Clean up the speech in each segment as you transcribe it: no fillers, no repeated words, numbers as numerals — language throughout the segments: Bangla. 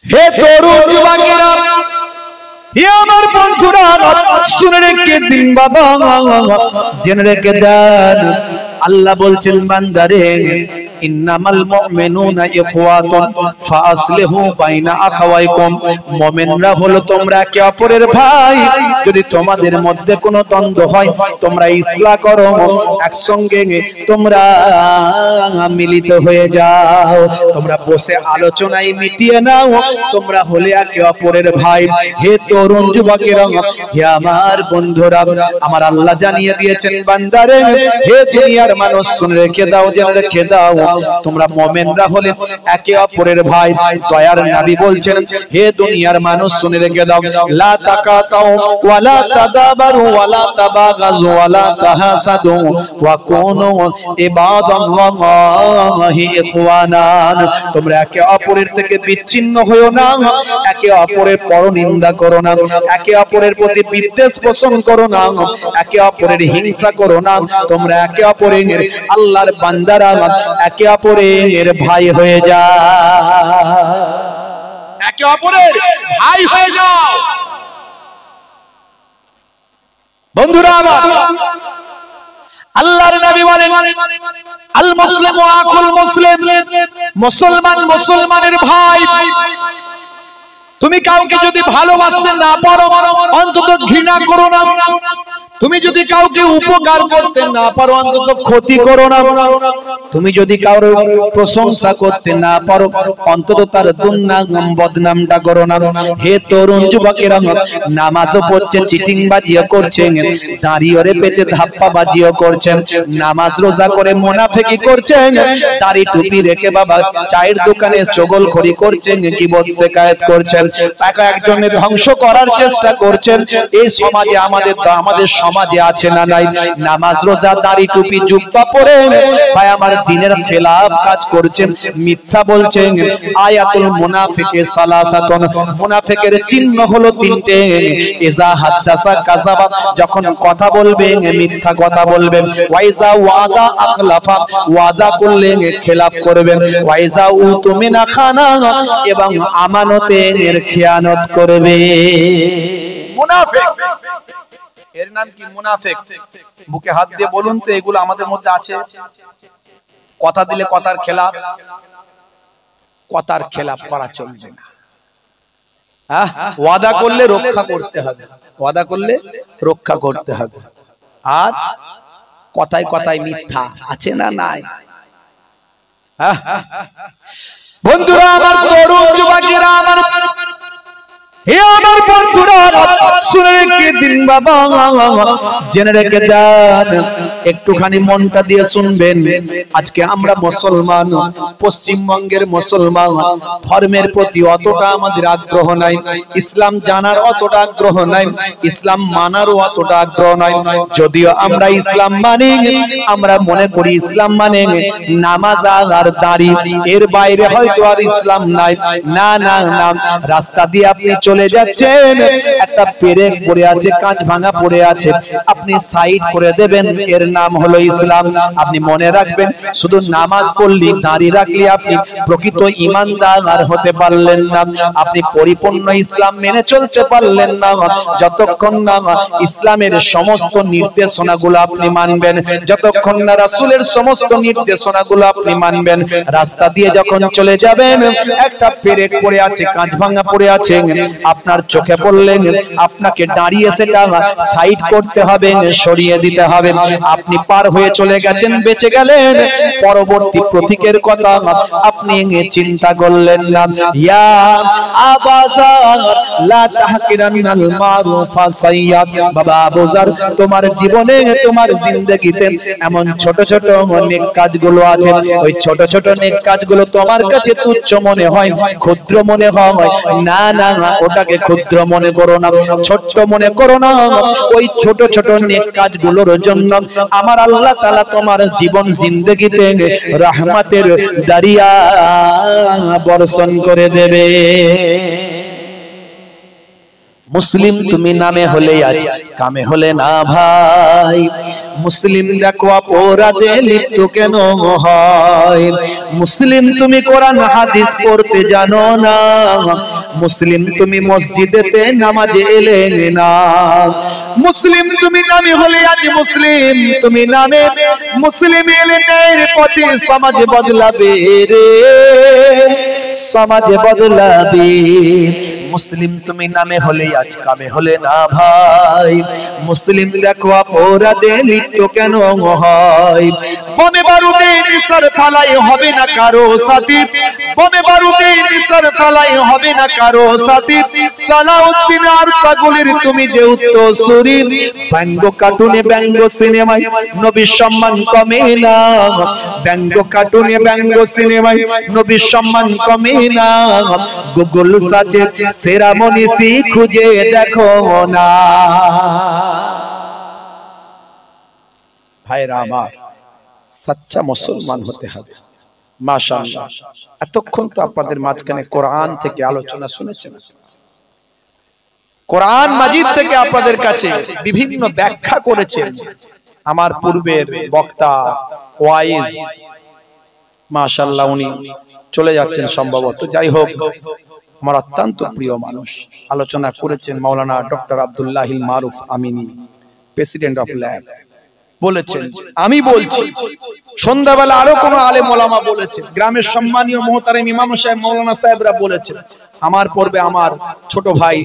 হে তরুণ যুবকেরা, হে আমার বন্ধুরা, শুনে রেখে দিন বাবা, জেনে রেখে দেন। আল্লাহ বলছেন বান্দারে, ইন্নামাল মুমিনুনা ইখওয়াতুন ফাআসলিহু বাইনা আখাওয়াইকুম। মুমিনরা হলো তোমরা একে অপরের ভাই। যদি তোমাদের মধ্যে কোনো দ্বন্দ্ব হয় তোমরা ইসলাহ করো, একসঙ্গে তোমরা মিলিত হয়ে যাও, তোমরা বসে আলোচনায় মিটিয়ে নাও, তোমরা হলে একে অপরের ভাই। হে তরুণ যুবকেরা, হে আমার বন্ধুরা, আমার আল্লাহ জানিয়ে দিয়েছেন বান্দারে, হে দুনিয়ার মানুষ শুনে রেখে দাও, জেনে রেখে দাও, তোমরা মুমিনরা হলে একে অপরের ভাই। দয়ার নবী বলছেন, হে দুনিয়ার মানুষ শুনে রেখে দাও, লা তাকাতাউ ওয়ালা তাদাবারু ওয়ালা তাবাগাজু ওয়ালা তাহাসাদু ওয়া কুনু ইবাদাল্লাহি ইখওয়ানান। তোমরা একে অপরের থেকে বিচ্ছিন্ন হয়ো না, একে অপরের পরনিন্দা করো না, একে অপরের প্রতি বিদ্বেষ পোষণ করো না, একে অপরের হিংসা করো না, তোমরা একে অপরের আল্লাহর বান্দারা একে অপরের ভাই হয়ে যাও, একে অপরের ভাই হয়ে যাও। বন্ধুরা আমার, আল্লাহর নবী বলেন, আল মুসলিমু আখুল মুসলিম, মুসলমান মুসলমানের ভাই। তুমি কাউকে যদি ভালোবাসতে না পারো অন্তত ঘৃণা করো না, তুমি যদি কাউকে উপকার করতে না পারো অন্তত ক্ষতি করো না, তুমি যদি কারোর প্রশংসা করতে না পারো অন্তত তার দুর্নাম বদনামটা করো না। হে তরুণ যুবকেরা, নামাজও পড়ছেন, চিটিং বাজিও করছেন, দাঁড়িয়ে পেঁচে ধাপ্পা বাজিও করছেন, নামাজ রোজা করে মুনাফিকি করছেন, দাড়ি টুপি রেখে বাবা চায়ের দোকানে চগলখড়ি করছেন, গীবত শিকায়েত করছেন, টাকা একজনের ধ্বংস করার চেষ্টা করছেন। এই সমাজে আমাদের সমাজে আছে না নাই? নামাজ রোজা দাড়ি টুপি জুব্বা পরে ভাই আমার দিনের খেলাফ কাজ করছেন, মিথ্যা বলছেন। আয়াতুল মুনাফিকে সালাসাতুন, মুনাফিকের চিহ্ন হলো তিনটে। ইজা হাদাসা কাযাবা, যখন কথা বলবেন মিথ্যা কথা বলবেন। ওয়াইজা ওয়াদা আখলাফা, ওয়াদা করলে খেলাফ করবেন। ওয়াইজা উতুমিনা খানা, এবং আমানতের খেয়ানত করবে। মুনাফিক, এর নাম কি? মুনাফিক। বুকে হাত দিয়ে বলুন তো, এগুলো আমাদের মধ্যে আছে? কথা দিলে কথার খেলাফ, কথার খেলাফ করা চলবে না। ওয়াদা করলে রক্ষা করতে হবে, ওয়াদা করলে রক্ষা করতে হবে। আর কথায় কথায় মিথ্যা আছে না নাই? বন্ধুরা আমার, তরুণ যুবকেরা আমার, হে আমার বন্ধুরা, শুনে রেখে দিন বাবা, জেনে রেখে দেন, একটুখানি মনটা দিয়ে শুনবেন। আজকে আমরা মুসলমান, পশ্চিমবঙ্গের মুসলমান, ধর্মের প্রতি অতটা আমাদের আগ্রহ নাই, ইসলাম জানার অতটা আগ্রহ নাই, ইসলাম মানারও অতটা আগ্রহ নাই। যদিও আমরা ইসলাম মানি, আমরা মনে করি ইসলাম মানে নামাজ আর দাড়ি, এর বাইরে হয়তো আর ইসলাম নাই। না না না, রাস্তা দিয়ে আপনি চলে যাচ্ছেন, একটা পেরেক পড়ে আছে, কাঁচ ভাঙা পড়ে আছে, আপনি সাইড করে দেবেন, এর নাম হলো ইসলাম। আপনি মনে রাখবেন, শুধু নামাজ পড়লি দাঁড়িয়ে রাখলি আপনি প্রকৃত ঈমানদার হতে পারলেন না, আপনি পরিপূর্ণ ইসলাম মেনে চলতে পারলেন না যতক্ষণ না ইসলামের সমস্ত নির্দেশনাগুলো আপনি মানবেন, যতক্ষণ না রাসূলের সমস্ত নির্দেশনাগুলো আপনি মানবেন। রাস্তা দিয়ে যখন চলে যাবেন, একটা পেরেক পড়ে আছে, কাঁচ ভাঙা পড়ে আছে, আপনার চোখে পড়লেন, আপনাকে দাঁড়িয়ে সেটা সাইড করতে হবে, সরিয়ে দিতে হবে। আপনি পার হয়ে চলে গেছেন, বেঁচে গেলেন, পরবর্তী প্রতীকের কথা আপনি চিন্তা করলেন না। ইয়া আবাজার লা তাহকিরানাল মারুফা সাইয়্যাব, বাবা আবুজার, তোমার জীবনে তোমার জিন্দেগিতে এমন ছোট ছোট নেক কাজগুলো আছে, ওই ছোট ছোট নেক কাজগুলো তোমার কাছে তুচ্ছ মনে হয়, ক্ষুদ্র মনে হয়, না না না, ওটাকে ক্ষুদ্র মনে করো না, ছোট্ট মনে করো না। ওই ছোট ছোট নেক কাজগুলোর জন্য আমার আল্লাহ তাআলা তোমার জীবন জিন্দেগিতে রহমতের দরিয়া বর্ষণ করে দেবে। মুসলিম তুমি নামে হলে আজ কামে হলে না ভাই, মুসলিম দেখো অপরাধে লিপ্ত কেন হয়, মুসলিম তুমি কোরআন হাদিস পড়তে জানো না, মুসলিম তুমি মসজিদেতে নামাজে এলে না, মুসলিম তুমি নামে হলে আজ মুসলিম তুমি নামে, মুসলিম এলেনের পথে সমাজ বদলাবে রে, সমাজ বদলাবে। মুসলিম তুমি নামে হলে আজ কামে হলে না ভাই, মুসলিম দেখো অপরাধে লিপ্ত কেন হয়, বোমে বারুদে নিসার থালাই হবে না কারো সাথী, বোমে বারুদে নিসার থালাই হবে না কারো সাথী, সালাউদ্দিন আর পাগলের তুমি যে উত্তরসূরি, ব্যঙ্গ কার্টুনে ব্যঙ্গ সিনেমায় নবীর সম্মান কমে না, ব্যঙ্গ কার্টুনে ব্যঙ্গ সিনেমায় নবীর সম্মান কমে না, গুগল সার্চে সেরা মনীষী খুঁজে দেখো না। ভাইরা আমার, সচ্চা মুসলমান হতে হবে। মাশাআল্লাহ, এতক্ষণ তো আপনাদের মাঝখানে কোরআন থেকে আলোচনা শুনেছেন, কোরআন মাজিদ থেকে আপনাদের কাছে বিভিন্ন ব্যাখ্যা করেছেন আমার পূর্বের বক্তা ওয়াইজ। মাশাআল্লাহ, উনি চলে যাচ্ছেন সম্ভবত, যাই হোক আমার অত্যন্ত প্রিয় মানুষ, আলোচনা করেছেন মাওলানা doctor Abdullahil Maruf Amini, president of lab, বলেছেন আমি বলছি, সন্ধ্যাবেলা আরো কোন আলেম ওলামা বলেছেন, গ্রামের সম্মানীয় মোহতারাম ইমাম সাহেব মাওলানা সাহেবরা বলেছেন, আমার পূর্বে আমার ছোট ভাই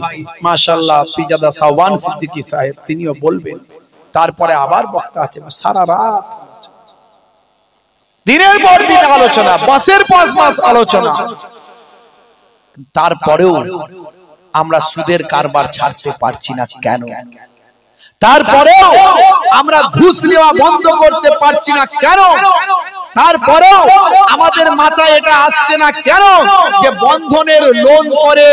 মাশাআল্লাহ পিজাদা সাওয়ান সিদ্দিকী সাহেব তিনিও বলবেন, তারপরে আবার বক্তা আছে, সারা রাত দিনের পর দিন আলোচনা, মাসের পর মাস আলোচনা, তারপরেও আমরা সুদের কারবার ছাড়তে পারছি না কেন? তারপরেও আমরা ঘুষ নেওয়া বন্ধ করতে পারছি না কেন? তারপরেও আমাদের মাথায় এটা আসছে না কেন যে বন্ধনের লোন করে,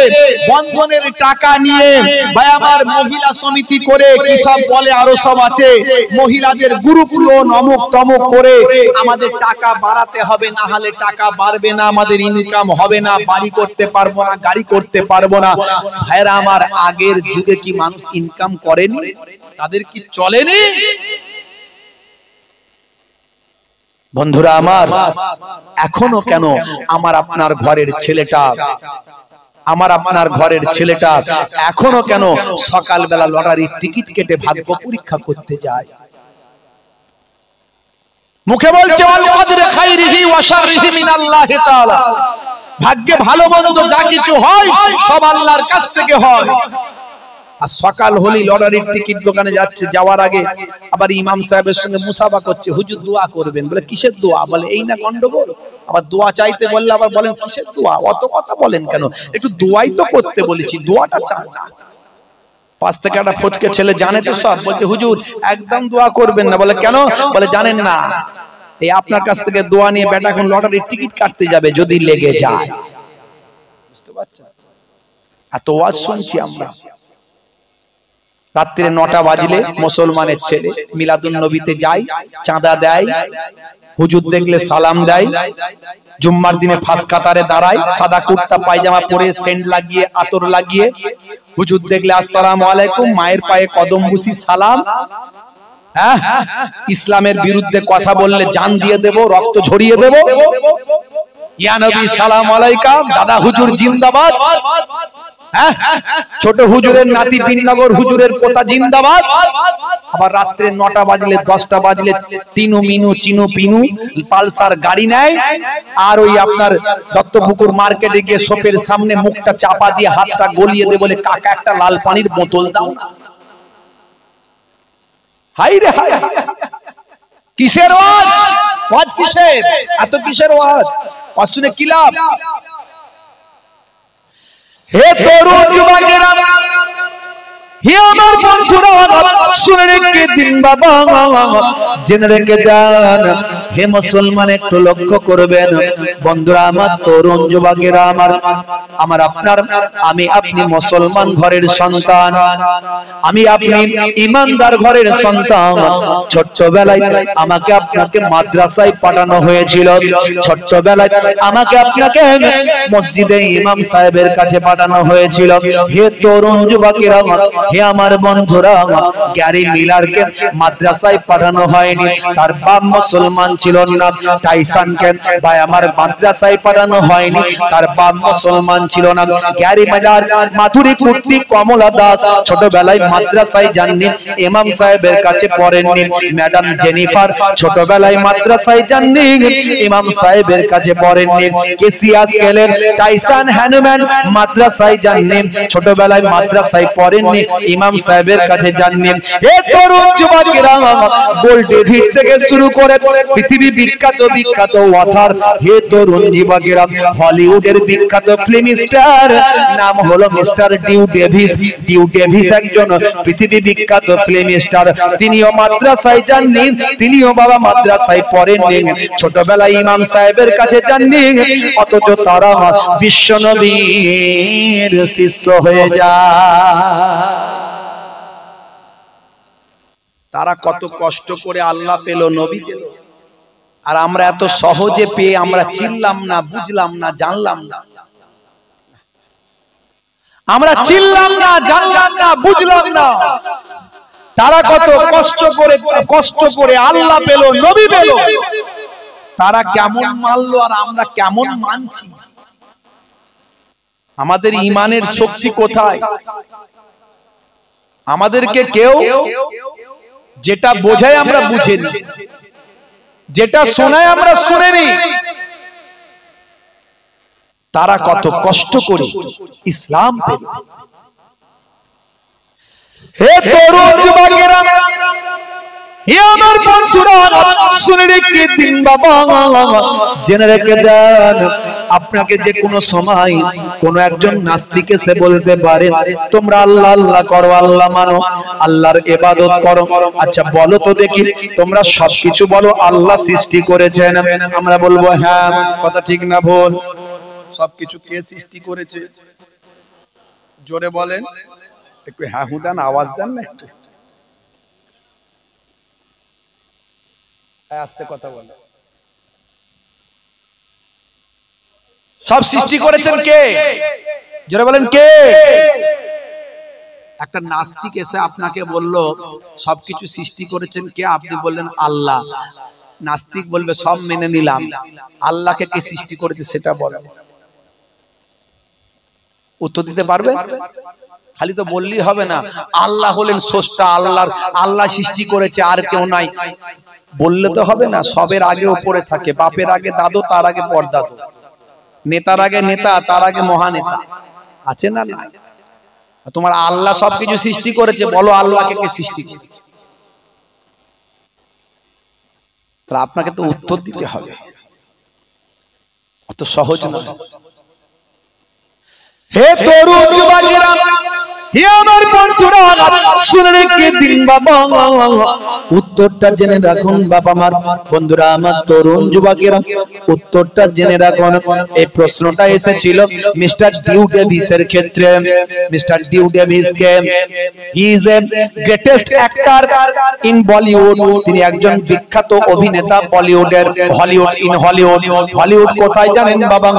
বন্ধনের টাকা নিয়ে ভাই আমার মহিলা সমিতি করে কি সব বলে আরো সব আছে, মহিলাদের গ্রুপ লোন অমুক তমুক করে আমাদের টাকা বাড়াতে হবে, না হলে টাকা বাড়বে না, আমাদের ইনকাম হবে না, বাড়ি করতে পারবো না, গাড়ি করতে পারবো না। ভাইরা আমার, আগের যুগে কি মানুষ ইনকাম করেনি? তাদের কি চলেনি? বন্ধুরা আমার, এখনো কেন আমার আপনার ঘরের ছেলেটা, আমার আপনার ঘরের ছেলেটা এখনো কেন সকালবেলা লটারির টিকিট কেটে ভাগ্য পরীক্ষা করতে যায়? মুখে বলছে আল কদরে খাইরিহি ওয়া শাররিহি মিনাল্লাহি তাআলা, ভাগ্যে ভালো মন্দ যা কিছু হয় সব আল্লাহর কাছ থেকে হয়। আর সকাল হলি লটারির টিকিট দোকানে যাচ্ছে, যাওয়ার আগে আবার ইমাম সাহেবের সঙ্গে মুসাফা করছে, হুজুর দোয়া করবেন, বলে কিসের দোয়া? বলে এই না গন্ডগোল, আবার দোয়া চাইতে বললে আবার বলেন কিসের দোয়া, অত কথা বলেন কেন, একটু দোয়াই তো করতে বলেছি, দোয়াটা চান। পাঁচ থেকে একটা ফচকে ছেলে জানে তো সব, বলছে হুজুর একদম দোয়া করবেন না। বলে কেন? বলে জানেন না, এই আপনার কাছ থেকে দোয়া নিয়ে বেটা এখন লটারির টিকিট কাটতে যাবে, যদি লেগে যায়। বুঝতে পারছেন? এত ওয়াজ শুনছি আমরা, রাত্রে 9টা বাজলে মুসলমানের ছেলে মিলাদুন নবীতে যায়, চাঁদা দেয়, হুজুর দেখলে সালাম দেয়, জুম্মার দিনে ফাঁস কাতারে দাঁড়ায়, সাদা কুর্তা পায়জামা পরে সেন্ট লাগিয়ে আতর লাগিয়ে, হুজুর দেখলে আসসালামু আলাইকুম, মায়ের পায়ে কদম বুসি সালাম। হ্যাঁ, ইসলামের বিরুদ্ধে কথা বললে জান দিয়ে দেব, রক্ত ঝরিয়ে দেব, ইয়া নবী সালাম আলাইকা, দাদা হুজুর জিন্দাবাদ, ছোট হুজুরের নাতি পিননগর হুজুরের পোতা জিন্দাবাদ। আবার রাত্রে 9টা বাজলে 10টা বাজলে তিনু মিনু চিনু পিনু পালসার গাড়ি নেয়, আর ওই আপনার দত্তপুকুর মার্কেটে গিয়ে শপের সামনে মুখটা চাপা দিয়ে হাতটা গলিয়ে দেয়, বলে কাকা একটা লাল পানির বোতল দাও না। হাই রে হাই, কিসের ওয়াজ? ওয়াজ কিসের? এত কিসের ওয়াজ? ওয়াজ শুনে কি লাভ? হে তরুণ যুবকেরা, হে আমার বন্ধুরা শুনে রেখে দিন বাবা, জেনে রেখে দেন। হে মুসলমান একটু লক্ষ্য করবেন বন্ধুরা আমার, তরুণ যুবকেরা আমার আপনার, আমি আপনি মুসলমান ঘরের সন্তান, আমি আপনি ইমানদার ঘরের সন্তান। ছোট্টবেলায় আমাকে আপনাকে মাদ্রাসায় পাঠানো হয়েছিল, ছোট্টবেলায় আমাকে আপনাকে মসজিদে ইমাম সাহেবের কাছে পাঠানো হয়েছিল। হে তরুণ যুবকেরা, হে আমার বন্ধুরা, গ্যারি মিলারকে মাদ্রাসায় পাঠানো হয়নি, তার বাপ মুসলমান ছিল না। টাইসনকে ভাই আমার মাদ্রাসায় পাঠানো হয়নি, তার বাপ মুসলমান ছিল না। গ্যারি মিলার, মাধুরী কুর্তি, কমলা দাস ছোটবেলায় মাদ্রাসায় যাননি, ইমাম সাহেবের কাছে পড়েননি। ম্যাডাম জেনিফার ছোটবেলায় মাদ্রাসায় যাননি, ইমাম সাহেবের কাছে পড়েননি। কেসিয়াস কেলেন, টাইসন হ্যানুম্যান মাদ্রাসায় যাননি, ছোটবেলায় মাদ্রাসায় পড়েননি, ইমাম সাহেবের কাছে যাননি। এ তরুণ যুবকেরা, গোল্ড ডেভিড থেকে শুরু করে পৃথিবী বিখ্যাত বিখ্যাত ওয়াটার, হে তরুণ যুবকেরা, হলিউডের বিখ্যাত ফিল্ম স্টার নাম হলো mister Dew Davis. Dew Davis একজন পৃথিবী বিখ্যাত ফিল্ম স্টার, তিনিও মাদ্রাসায় যাননি, তিনিও বাবা মাদ্রাসায় পড়েননি, ছোটবেলায় ইমাম সাহেবের কাছে যাননি, অথচ তারা বিশ্ব নবীর শিষ্য হয়ে যায়। তারা কত কষ্ট করে আল্লাহ পেল, নবী পেল, আর আমরা এত সহজে পেয়ে আমরা চিনলাম না, বুঝলাম না, জানলাম না। আমরা চিনলাম না, জানলাম না, বুঝলাম না। তারা কত কষ্ট করে আল্লাহ পেল, নবী পেল, তারা কেমন মানলো আর আমরা কেমন মানছি। আমাদের ঈমানের শক্তি কোথায়? আমাদেরকে কেউ যেটা বোঝায় আমরা বুঝিনি, যেটা শোনায় আমরা শুনিনি। তারা কত কষ্ট করে ইসলাম পেল। হে তরুণ যুবকেরা, হে আমার বন্ধুরা, শুনে রেখে দিন বাবা, জেনে রেখে দেন। আপনাকে যে কোনো সময় কোন একজন নাস্তিক এসে বলতে পারে তোমরা আল্লাহ আল্লাহ করো, আল্লাহ মানো, আল্লাহর ইবাদত করো। আচ্ছা বলো তো দেখি, তোমরা সবকিছু বলো আল্লাহ সৃষ্টি করেছেন। আমরা বলবো হ্যাঁ। কথা ঠিক না ভুল? সবকিছু কে সৃষ্টি করেছে? জোরে বলেন, একটু হ্যাঁ হু দেন, আওয়াজ দেন না একটু, আস্তে কথা বলে। সব সৃষ্টি করেছেন কে? জোরে বলেন কে? একটা নাস্তিক এসে আপনাকে বলল সবকিছু সৃষ্টি করেছেন কে? আপনি বললেন আল্লাহ। নাস্তিক বলবে সব মেনে নিলাম, আল্লাহকে কে সৃষ্টি করেছে সেটা বলেন। উত্তর দিতে পারবে? খালি তো বললেই হবে না আল্লাহ হলেন স্রষ্টা, আল্লাহ সৃষ্টি করেছে, আর কেউ নাই, বললে তো হবে না। সবের আগে উপরে থাকে, বাপের আগে দাদু, তার আগে পরদাদু, নেতার আগে নেতা, তার আগে মহানেতা, আছে না? তোমার আল্লাহ সবকিছু সৃষ্টি করেছে, বলো আল্লাহকে কে সৃষ্টি করেছে? তাহলে আপনাকে তো উত্তর দিতে হবে, অত সহজ নয়। হে তরুণ যুবকেরা, হে আমার বন্ধুরা, শুনে রেখে দিন বাবা, উত্তরটা জেনে রাখুন বাবা আমার বন্ধুরা, আমার তরুণ যুবকেরা, উত্তরটা জেনে রাখুন। এই প্রশ্নটা এসেছিল মিস্টার ডিউ ডেভিসের ক্ষেত্রে। মিস্টার ডিউ ডেভিস কে, he is a greatest actor in Bollywood. তিনি একজন বিখ্যাত অভিনেতা বলিউডের। হলিউড কোথায় জানেন বাবা?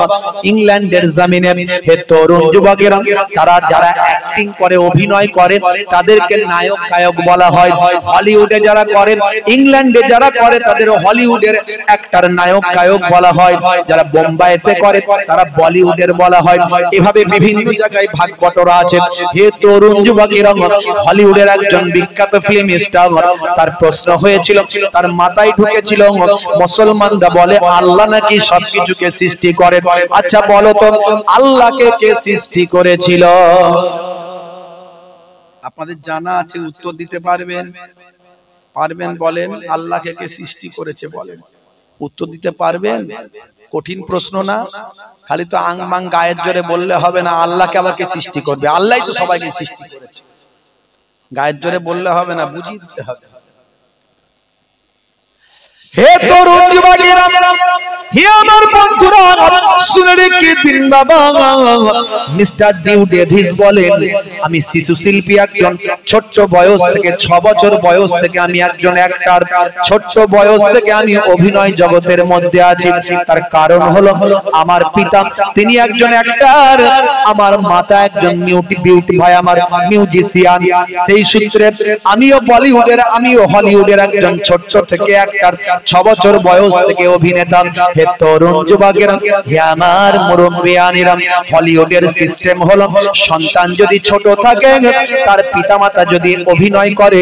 ইংল্যান্ডের জমিনে। হে তরুণ যুবকেরা, তারা যারা অ্যাক্টিং করে, অভিনয় করে, তাদেরকে নায়ক গায়ক বলা হয়। হলিউডে যারা করে, ইংল্যান্ডে যারা করে, তাদের হলিউডের অ্যাক্টর, নায়ক গায়ক বলা হয়। যারা বোম্বাইতে করে, তারা বলিউডের বলা হয়। এভাবে বিভিন্ন জায়গায় ভাগ বটরা আছে। হে তরুণ যুবকেরা, হলিউডের একজন বিখ্যাত ফিল্ম স্টার, তার প্রশ্ন হয়েছিল, তার মাথায় ঢুকেছিল মুসলমানরা বলে আল্লাহ নাকি সবকিছুকে সৃষ্টি করে। আচ্ছা বলো তো আল্লাহকে কে সৃষ্টি করেছিল? আপনাদের জানা আছে, উত্তর দিতে পারবেন? পারবেন বলেন, আল্লাহকে কে সৃষ্টি করেছে বলেন। উত্তর দিতে পারবেন? কঠিন প্রশ্ন না? খালি তো আংমাং গায়ের জোরে বললে হবে না, আল্লাহকে আবার কে সৃষ্টি করবে? আল্লাহই তো সবাইকে সৃষ্টি করেছে। গায়ের জোরে বললে হবে না, বুঝিয়ে দিতে হবে। হে তরুণ যুবকেরা, হে আমার বন্ধুরা, শুনে রেখে দিন বাবা। মিস্টার ডিউ ডেভিস বলেন, আমি শিশু শিল্পী একজন। ছোট্ট বয়স থেকে 6 বছর বয়স থেকে আমি একজন অ্যাক্টর। ছোট্ট বয়স থেকে আমি অভিনয় জগতের মধ্যে আছি। তার কারণ হলো আমার পিতা তিনি একজন অ্যাক্টর, আমার মাতা একজন বিউটি ভাই আমার মিউজিশিয়ান। সেই সূত্রে আমিও বলিউডের আমিও হলিউডের একজন ছোট্ট থেকে অ্যাক্টর। 6 বছর বয়স থেকে অভিনেতা। হে তরুণ যুবকেরা, হে আমার মুরব্বিয়ানেরা, হলিউডের সিস্টেম হলো সন্তান যদি ছোট থাকে, তার পিতামাতা যদি অভিনয় করে,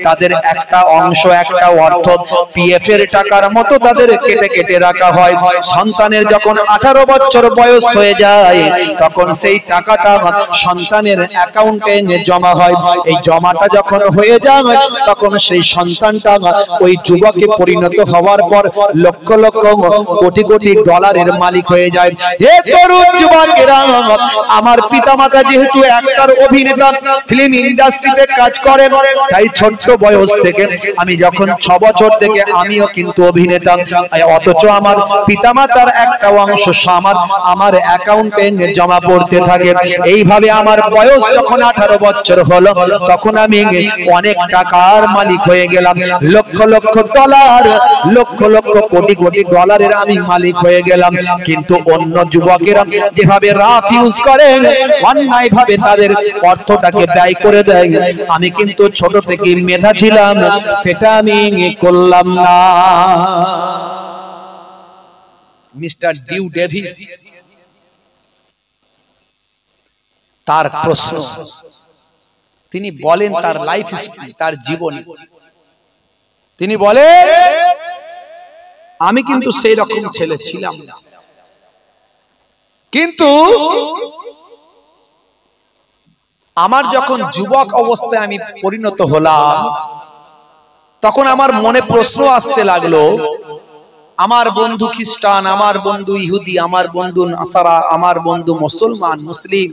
তাদের একটা অংশ একটা অর্থ পিএফ এর টাকার মতো তাদের কেটে কেটে রাখা হয়। সন্তানের যখন 18 বছর বয়স হয়ে যায়, তখন সেই টাকাটা সন্তানের অ্যাকাউন্টে জমা হয়। এই জমাটা যখন হয়ে যায়, তখন সেই সন্তানটা ওই যুবকে পরিণত হওয়ার পর লক্ষ লক্ষ কোটি কোটি ডলারের মালিক হয়ে যায়। হে তরুণ যুবকেরা, আমার পিতামাতা যেহেতু একটার অভিনেতা, ফিল্ম ইন্ডাস্ট্রিতে কাজ করে, তাই ছোট্ট বয়স থেকে আমি যখন 6 বছর থেকে আমিও কিন্তু অভিনেতা। অথচ আমার পিতামাতার একটা অংশ আমার অ্যাকাউন্টে জমা পড়তে থাকে। এইভাবে আমার বয়স যখন 18 বছর হলো, তখন আমি অনেক টাকার মালিক হয়ে গেলাম। লক্ষ লক্ষ ডলার, লক্ষ লক্ষ কোটি কোটি ডলারের আমি মালিক হয়ে গেলাম। কিন্তু অন্য যুবকেরা যেভাবে রাফ ইউজ করে, অন্যায় ভাবে তাদের অর্থটাকে ব্যয় করে দেয়, আমি কিন্তু ছোট থেকে মেধা ছিলাম, সেটা আমি করলাম না। মিস্টার ডিউ ডেভিস তার প্রশ্ন, তিনি বলেন তার লাইফ হিস্ট্রি, তার জীবনী। তিনি বলেন, আমি কিন্তু সেই রকম ছেলে ছিলাম না, কিন্তু আমার যখন যুবক অবস্থায় আমি পরিণত হলাম, তখন আমার মনে প্রশ্ন আসতে লাগলো, আমার বন্ধু খ্রিস্টান, আমার বন্ধু ইহুদি, আমার বন্ধু নাসারা, আমার বন্ধু মুসলমান মুসলিম,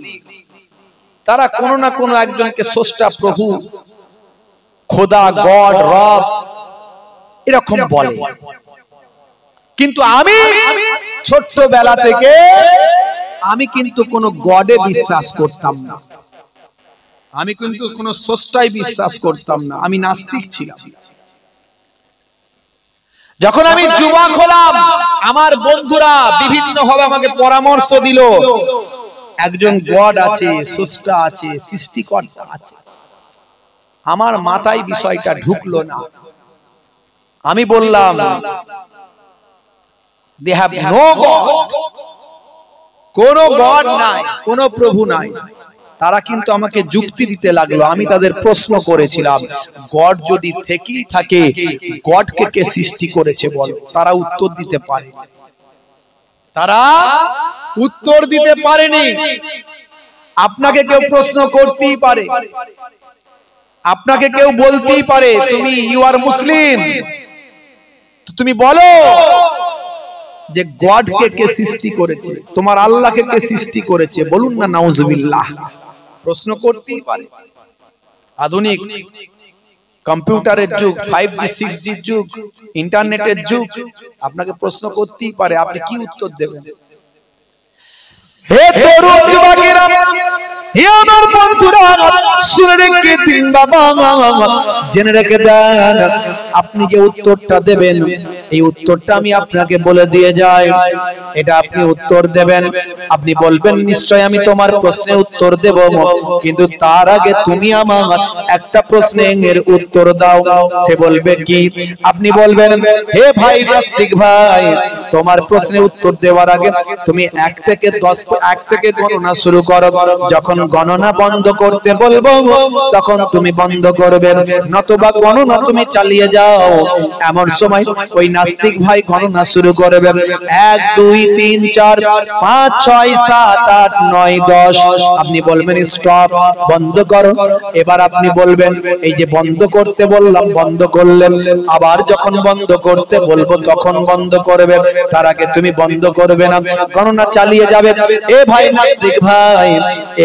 তারা কোনো না কোনো একজনকে স্রষ্টা প্রভু, খোদা, গড, রব এরকম বলে। কিন্তু আমি ছোট্টবেলা থেকে আমি কিন্তু কোনো গডে বিশ্বাস করতাম না, আমি কিন্তু কোনো স্রষ্টায় বিশ্বাস করতাম না, আমি নাস্তিক ছিলাম। যখন আমি যুবক হলাম, আমার বন্ধুরা বিভিন্ন ভাবে আমাকে পরামর্শ দিল, একজন গড আছে, স্রষ্টা আছে, সৃষ্টিকর্তা আছে। আমার মাথায় বিষয়টা ঢুকলো না। আমি বললাম, they have no God, কোনো গড নাই, কোনো প্রভু নাই। তারা কিন্তু আমাকে যুক্তি দিতে লাগলো। আমি তাদের প্রশ্ন করেছিলাম, গড যদি থেকেই থাকে, গডকে কে সৃষ্টি করেছে বলো? তারা উত্তর দিতে পারে, তারা উত্তর দিতে পারেনি। আপনাকে কেউ প্রশ্ন করতেই পারে, আপনাকে কেউ বলতেই পারে, তুমি ইউ আর মুসলিম, তুমি বলো যে গডকে কে সৃষ্টি করেছে, তোমার আল্লাহকে কে সৃষ্টি করেছে? বলুন না নাউজুবিল্লাহ। প্রশ্ন করতেই পারে। আধুনিক কম্পিউটারের যুগ, 5G 6G যুগ, ইন্টারনেটের যুগ, আপনাকে প্রশ্ন করতেই পারে, আপনি কি উত্তর দেবেন? হে তরুণ যুবকেরা, হে আমার বন্ধুরা, শুনে রেখে দিন বাবা, জেনে রেখে দেন, আপনি যে উত্তরটা দেবেন, এই উত্তরটা আমি আপনাকে বলে দিয়ে যাই। এটা আপনি উত্তর দেবেন, আপনি বলবেন নিশ্চয় আমি তোমার প্রশ্নের উত্তর দেব, কিন্তু তার আগে তুমি আমার একটা প্রশ্নের উত্তর দাও। সে বলবে কি? আপনি বলবেন, হে ভাই নাস্তিক ভাই, তোমার প্রশ্নের উত্তর দেওয়ার আগে তুমি 1 থেকে 10 1 থেকে গণনা শুরু করো। যখন গণনা বন্ধ করতে বলবো, তখন তুমি বন্ধ করবে, নতুবা গণনা তুমি চালিয়ে যাও। এমন সময় ওই নাস্তিক ভাই গণনা শুরু করবে, 1 2 3 4 5 6 7 8 9 10। আপনি বলবেন স্টপ, বন্ধ করো। এবার আপনি বলবেন, এই যে বন্ধ করতে বললাম, বন্ধ করলেন, আবার যখন বন্ধ করতে বলবো তখন বন্ধ করবে, তার আগে তুমি বন্ধ করবে না, গণনা চালিয়ে যাবে। এ ভাই নাস্তিক ভাই,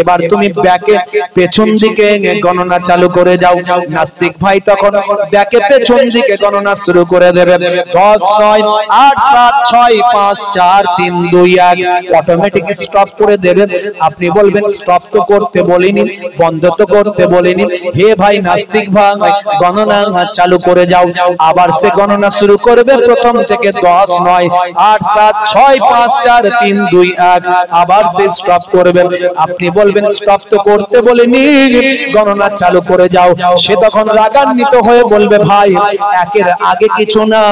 এবার তুমি ব্যাকে পেছন দিকে গণনা চালু করে যাও। নাস্তিক ভাই তখন ব্যাকে পেছন দিকে গণনা শুরু করে দেবে। 10 9 8 7 6 5 4 3 2 1 অটোমেটিক স্টপ করে দেবে। আপনি বলবেন স্টপ তো করতে বলিনি, বন্ধ তো করতে বলিনি। হে ভাই নাস্তিক ভাই, গণনা চালু করে যাও। আবার সে গণনা শুরু করবে প্রথম থেকে 10 9 8 7 6 5 4 3 2 1 আবার সে স্টপ করবে। আপনি বলবেন স্টপ তো করতে বলিনি, গণনা চালু করে যাও। সে তখন রাগান্বিত হয়ে বলবে ভাই একের আগে কিছু না,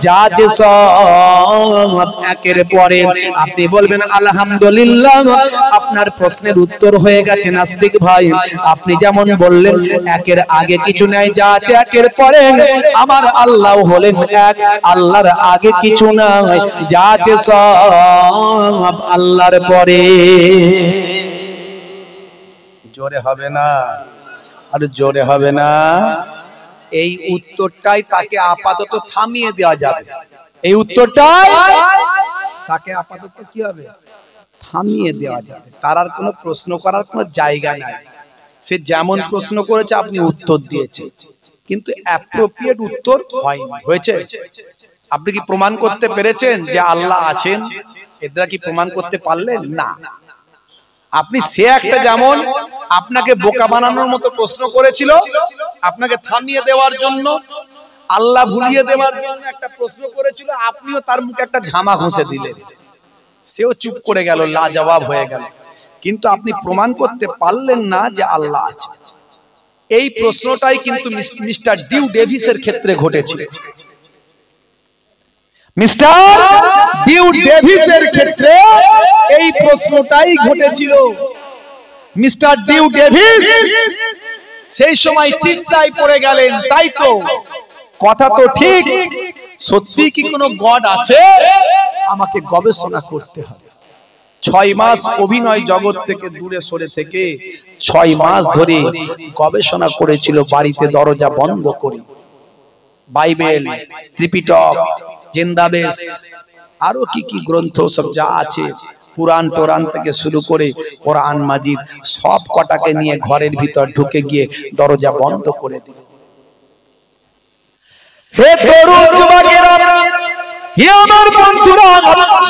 যা আছে সব একের পরে। আপনি বলবেন আলহামদুলিল্লাহ, আপনার প্রশ্নের উত্তর হয়ে গেছে নাস্তিক ভাই। আপনি যেমন বললেন একের আগে কিছু নাই, যা আছে একের পরে। আমার আল্লাহ হলেন এক, আল্লাহর আগে কিছু নাই, যা আছে সব আল্লাহর পরে। জোরে হবে না? আর জোরে হবে না? এই উত্তরটাই তাকে আপাতত থামিয়ে দেওয়া যাবে। এই উত্তরটাই তাকে আপাতত কি হবে? থামিয়ে দেওয়া যাবে। তার আর কোনো প্রশ্ন করার কোনো জায়গা নাই। সে যেমন প্রশ্ন করেছে আপনি উত্তর দিয়েছেন, কিন্তু অ্যাপ্রোপ্রিয়েট উত্তর হয়নি। হয়েছে? আপনি কি প্রমাণ করতে পেরেছেন যে আল্লাহ আছেন? এরা কি প্রমাণ করতে পারলেন না? আপনি সে একটা যেমন আপনাকে বোকা বানানোর মতো প্রশ্ন করেছিল, আপনাকে থামিয়ে দেওয়ার জন্য, আল্লাহ ভুলিয়ে দেওয়ার জন্য একটা প্রশ্ন করেছিল, আপনিও তার মুখে একটা ঝামা ঘষে দিলেন। সেও চুপ করে গেল, লাজবাব হয়ে গেল। কিন্তু আপনি প্রমাণ করতে পারলেন না যে আল্লাহ আছে। এই প্রশ্নটাই কিন্তু মিস্টার ডিউ ডেভিসের ক্ষেত্রে ঘটেছিল। মিস্টার ডিউ ডেভিসের ক্ষেত্রে এই প্রশ্নটাই ঘটেছিল। মিস্টার ডিউ ডেভিস সেই সময় চিন্তায় পড়ে গেলেন, তাই তো, কথা তো ঠিক, সত্যি কি কোনো গড আছে? আমাকে গবেষণা করতে হবে। 6 মাস অভিনয় জগৎ থেকে দূরে সরে থেকে 6 মাস ধরে গবেষণা করেছিল, বাড়িতে দরজা বন্ধ করে। বাইবেল, ত্রিপিটক, জিন্দাবেশ, আরো কি কি গ্রন্থ সব যা আছে, পুরাণ টোরান থেকে শুরু করে কোরআন মাজিদ, সব কটাকে নিয়ে ঘরের ভিতর ঢুকে গিয়ে দরজা বন্ধ করে দিল। হে তরুণ যুবকেরা, হে আমার বন্ধুরা,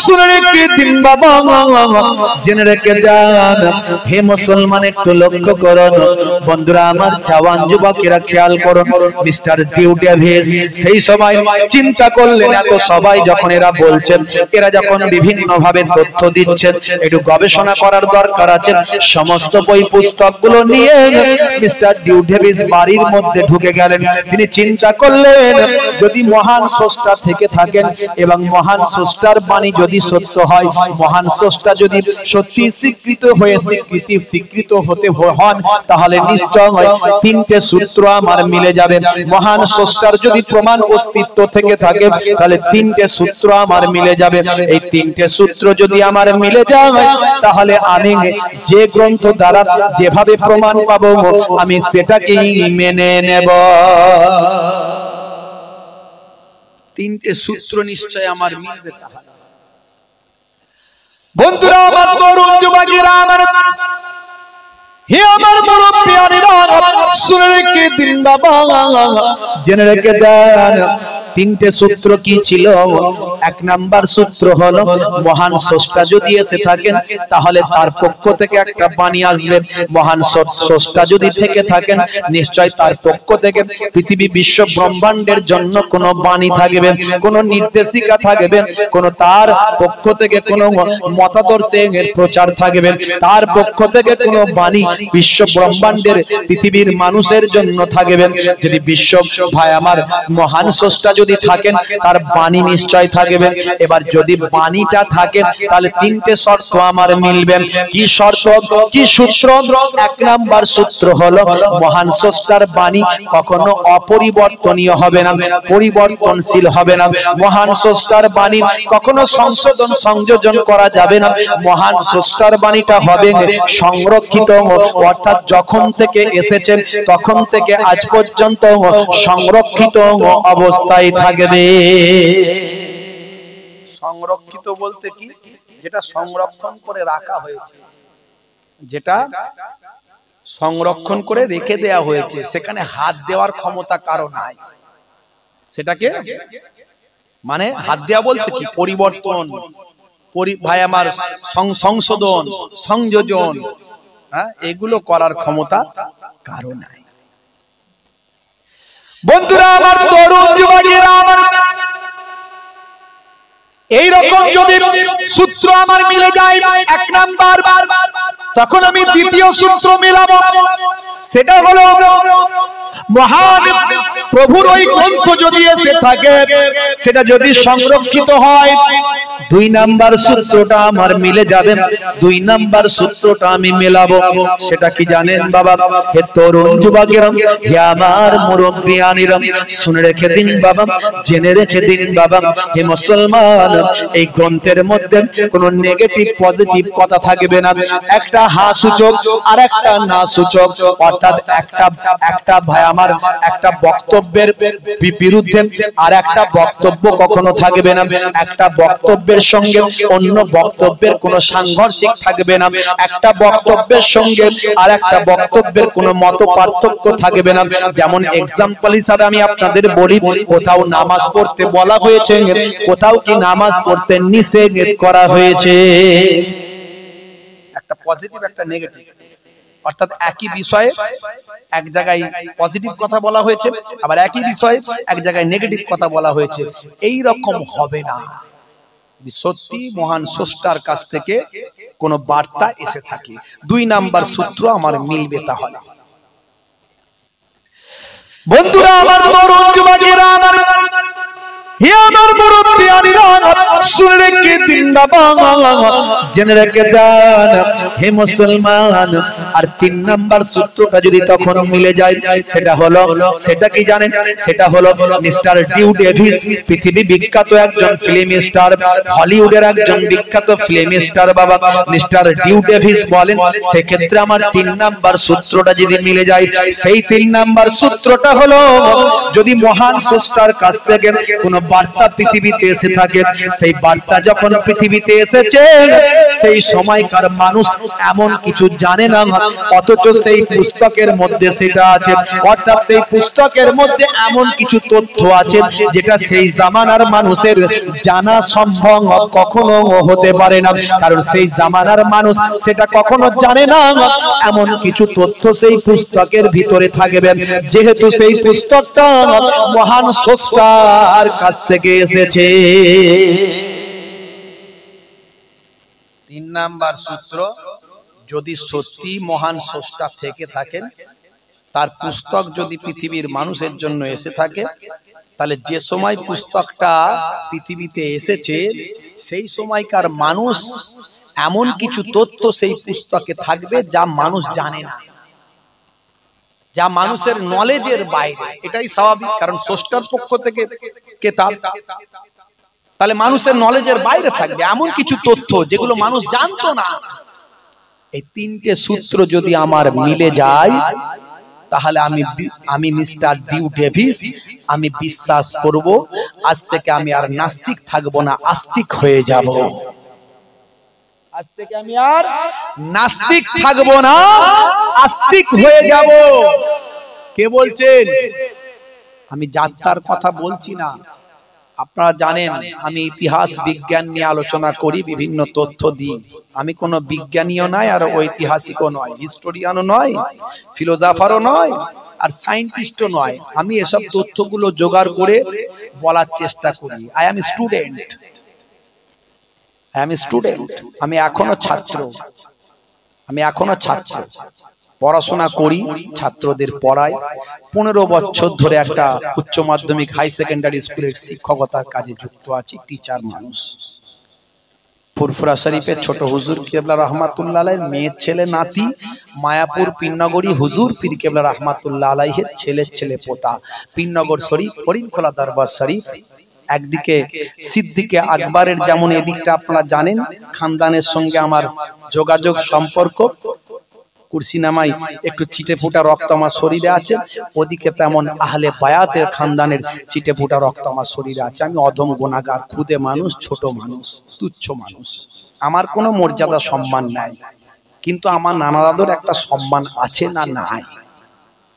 শুনে রেখে দিন বাবা, জেনে রেখে যান। হে মুসলমান, একটু লক্ষ্য করুন বন্ধুরা আমার, জওয়ান যুবকেরা খেয়াল করুন। মিস্টার ডিউ ডেভিস সেই সময় চিন্তা করলেন, এত সবাই যখন এরা বলছেন, এরা যখন বিভিন্ন ভাবে তথ্য দিচ্ছেন, একটু গবেষণা করার দরকার আছে। সমস্ত বই পুস্তকগুলো নিয়ে মিস্টার ডিউ ডেভিস বাড়ির মধ্যে ঢুকে গেলেন। তিনি চিন্তা করলেন, যদি মহান স্রষ্টা থেকে থাকেন এবং মহান স্রষ্টার বাণী যদি সত্য হয়, মহান স্রষ্টা যদি সত্যি স্বীকৃত হতে হন, তাহলে নিশ্চয় তিনটে সূত্র আমার মিলে যাবে। মহান স্রষ্টার যদি প্রমাণ অস্তিত্ব থেকে থাকে, তাহলে তিনটে সূত্র আমার মিলে যাবে। এই তিনটে সূত্র যদি আমার মিলে যায়, তাহলে আমি যে গ্রন্থ দ্বারা যেভাবে প্রমাণ পাবো, আমি সেটাকেই মেনে নেব। তিনটে সূত্র নিশ্চয় আমার মিলবে। তাহলে বন্ধুরা আমার, তরুণ যুবকেরা আমার, হে আমার মুরব্বিয়ানেরা, শুনে রেখে দিন বাবা, জেনে রেখে দেন। তিনটে সূত্র কি ছিল? এক নাম্বার সূত্র হলো, মহান স্রষ্টা যদি এসে থাকেন, তাহলে তার পক্ষ থেকে একটা বাণী আসবে। মহান স্রষ্টা যদি থেকে থাকেন, নিশ্চয় তার পক্ষ থেকে পৃথিবী বিশ্ব ব্রহ্মাণ্ডের জন্য কোনো বাণী থাকবে, কোনো নির্দেশিকা থাকবে, কোনো তার পক্ষ থেকে কোনো মতাদর্শের প্রচার থাকবে, তার পক্ষ থেকে কোনো বাণী বিশ্ব ব্রহ্মাণ্ডের পৃথিবীর মানুষের জন্য থাকবে। যদি বিশ্ব ভাই আমার মহান স্রষ্টা যদি থাকেন, তার বাণী নিশ্চয় থাকবে। এবার যদি বাণীটা থাকে, তাহলে তিনটে শর্ত আমার মিলবে। কি শর্ত, কি সূত্র? এক নাম্বার সূত্র হলো, মহান স্রষ্টার বাণী কখনো অপরিবর্তনীয় হবে না, পরিবর্তনশীল হবে না। মহান স্রষ্টার বাণী কখনো সংশোধন সংযোজন করা যাবে না। মহান স্রষ্টার বাণীটা হবে সংরক্ষিত, অর্থাৎ যখন থেকে এসেছেন তখন থেকে আজ পর্যন্ত সংরক্ষিত অবস্থায় থাকবে। সংরক্ষিত বলতে কি? যেটা সংরক্ষণ করে রাখা হয়েছে, যেটা সংরক্ষণ করে রেখে দেয়া হয়েছে, সেখানে হাত দেওয়ার ক্ষমতা কারো নাই। সেটাকে মানে হাত দেওয়া বলতে কি পরিবর্তন, ভাই আমার সংশোধন, সংযোজন, এগুলো করার ক্ষমতা কারো নাই। বন্ধুরা আমার, তরুণ যুবকেরা আমার, এইরকম যদি সূত্র আমার মিলে যায় এক নাম্বার, তখন আমি দ্বিতীয় সূত্র মিলাবো। সেটা হলো মহান প্রভুর ওই গ্রন্থ যদি এসে থাকে, সেটা যদি সংরক্ষিত হয়, দুই নাম্বার সূত্রটা আমার মিলে যাবে। দুই নাম্বার সূত্রটা আমি মেলাবো। সেটা কি জানেন বাবা? হে তরুণ যুবকেরা, হে আমার মুরব্বিয়ানিরা, শুনে রেখে দিন বাবা, জেনে রেখে দিন বাবা, হে মুসলমান, এই গ্রন্থের মধ্যে কোনো নেগেটিভ পজিটিভ কথা থাকবে না। একটা হা সূচক আর একটা না সূচক, অর্থাৎ একটা ভাই আমার একটা বক্তব্যের বিরুদ্ধে আর একটা বক্তব্য কখনো থাকবে না। একটা বক্তব্যের সঙ্গে অন্য বক্তব্যের কোনো সাংঘর্ষিক থাকবে না। একটা বক্তব্যের সঙ্গে আর একটা বক্তব্যের কোনো মত পার্থক্য থাকবে না। যেমন এক্সাম্পল হিসাবে আমি আপনাদের বলি, কোথাও নামাজ পড়তে বলা হয়েছে, কোথাও কি নামাজ পড়তে নিষেধ করা হয়েছে। একটা পজিটিভ একটা নেগেটিভ, অর্থাৎ একই বিষয়ে এক জায়গায় পজিটিভ কথা বলা হয়েছে, আবার একই বিষয়ে এক জায়গায় নেগেটিভ কথা বলা হয়েছে। এই রকম হবে না। সত্যি মহান স্রষ্টার কাছ থেকে কোন বার্তা এসে থাকে, দুই নাম্বার সূত্র আমার মিলবে। তাহলে বন্ধুরা আমার, তরুণ যুবকেরা আমার, হে আমার মুরব্বিয়ানিরা, শুনে রেখে দিন বাবা, জেনে রেখে দেন হে মুসলমান। আর তিন নাম্বার সূত্রটা যদি তখন মিলে যায়, সেটা হলো, সেটা কি জানেন? সেটা হলো মিস্টার ডিউ ডেভিস, পৃথিবী বিখ্যাত একজন ফিল্ম স্টার, হলিউডের একজন বিখ্যাত ফিল্ম স্টার বাবা মিস্টার ডিউ ডেভিস বলেন, সেক্ষেত্রে আমার তিন নাম্বার সূত্রটা যদি মিলে যায়, সেই তিন নাম্বার সূত্রটা হলো, যদি মহান স্রষ্টার কাছ থেকে কোনো বার্তা পৃথিবীতে এসে থাকে, সেই বার্তা যখন পৃথিবীতে এসেছে, সেই সময়কার মানুষ এমন কিছু জানে না, অথচ সেই পুস্তকের মধ্যে সেটা আছে। অর্থাৎ সেই পুস্তকের মধ্যে এমন কিছু তথ্য আছে যেটা সেই জামানার মানুষের জানা সম্ভব কখনো হতে পারে না, কারণ সেই জামানার মানুষ সেটা কখনো জানে না। এমন কিছু তথ্য সেই পুস্তকের ভিতরে থাকবে, যেহেতু সেই পুস্তকটা মহান স্রষ্টার কাছ থেকে এসেছে। তিন নাম্বার সূত্র, যদি সত্যি মহান স্রষ্টা থেকে থাকেন, তার পুস্তক যদি পৃথিবীর মানুষের জন্য এসে থাকে, তাহলে যে সময় পুস্তকটা পৃথিবীতে এসেছে, সেই সময়কার মানুষ এমন কিছু তথ্য সেই পুস্তকে থাকবে যা মানুষ জানে না, যা মানুষের নলেজের বাইরে। এটাই স্বাভাবিক, কারণ স্রষ্টার পক্ষ থেকে কিতাব, তাহলে মানুষের নলেজের বাইরে থাকবে এমন কিছু তথ্য যেগুলো মানুষ জানতো না। এই তিনটে সূত্র যদি আমার মিলে যায়, তাহলে আমি মিস্টার ডিউ ডেভিস, আমি বিশ্বাস করব, আজ থেকে আমি আর নাস্তিক থাকবো না, আস্তিক হয়ে যাব। আজ থেকে আমি আর নাস্তিক থাকবো না, আস্তিক হয়ে যাব। কে বলছেন? আমি যাত্রার কথা বলছি না। আপনারা জানেন আমি ইতিহাস বিজ্ঞান নিয়ে আলোচনা করি, বিভিন্ন তথ্য দিই। আমি কোনো বিজ্ঞানীও নয়, আর ঐতিহাসিকও নয়, হিস্টোরিয়ানও নয়, ফিলোজফারও নয়, আর সায়েন্টিস্টও নয়। আমি এসব তথ্যগুলো জোগাড় করে বলার চেষ্টা করি। আই এম স্টুডেন্ট, আমি এখনো ছাত্র, পড়াশোনা করি, ছাত্রদের পড়াই। 15 বছর ধরে একটা উচ্চ মাধ্যমিক হাই সেকেন্ডারি স্কুলের শিক্ষকতার কাজে যুক্ত আছি, টিচার মানুষ। ফুরফুরা শরীফের ছোট হুজুর কেবলা রহমাতুল্লাহ আলাইহির মেয়ের ছেলে নাতি, মায়াপুর পীরনগরী হুজুর পীর কেবলা রহমাতুল্লাহ আলাইহির ছেলে পোতা, পীরনগর শরীফ, করিমখোলা দরবার শরীফ। একদিকে সিদ্দিকে আকবরের যেমন এদিকটা আপনারা জানেন, খানদানের সঙ্গে আমার যোগাযোগ সম্পর্ক, কুরসি নামাই একটু ছিটে ফুটা রক্ত আমার শরীরে আছে, ওদিকে তেমন আহলে বায়াতের খানদানের ছিটে ফুটা রক্ত আমার শরীরে আছে। আমি অধম গুনাহগার, খুদে মানুষ, ছোট মানুষ, তুচ্ছ মানুষ, আমার কোনো মর্যাদা সম্মান নাই। কিন্তু আমার নানা দাদুর একটা সম্মান আছে না নাই?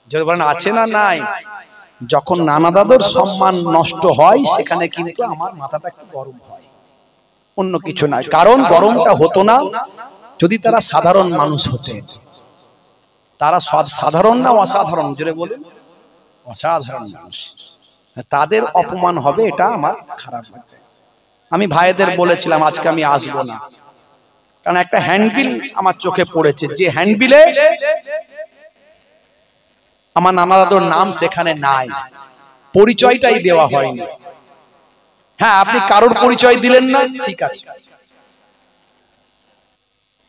যদি বলেন আছে না নাই, যখন নানা দাদুর সম্মান নষ্ট হয় সেখানে কিন্তু আমার মাথাটা একটু গরম হয়, অন্য কিছু নয়। কারণ গরমটা হতো না যদি তারা সাধারণ মানুষ হতেন। তারা সাধারণ না অসাধারণ? জোরে বলুন। অসাধারণ মানুষ, তাদের অপমান হবে, এটা আমার খারাপ লাগে। আমি ভাইদের বলেছিলাম আজকে আমি আসবো না, কারণ একটা হ্যান্ডবিল আমার চোখে পড়েছে, যে হ্যান্ডবিলে আমার নানা দাদুর নাম সেখানে নাই, পরিচয়টাই দেওয়া হয়নি। হ্যাঁ, আপনি কারোর পরিচয় দিলেন না, ঠিক আছে,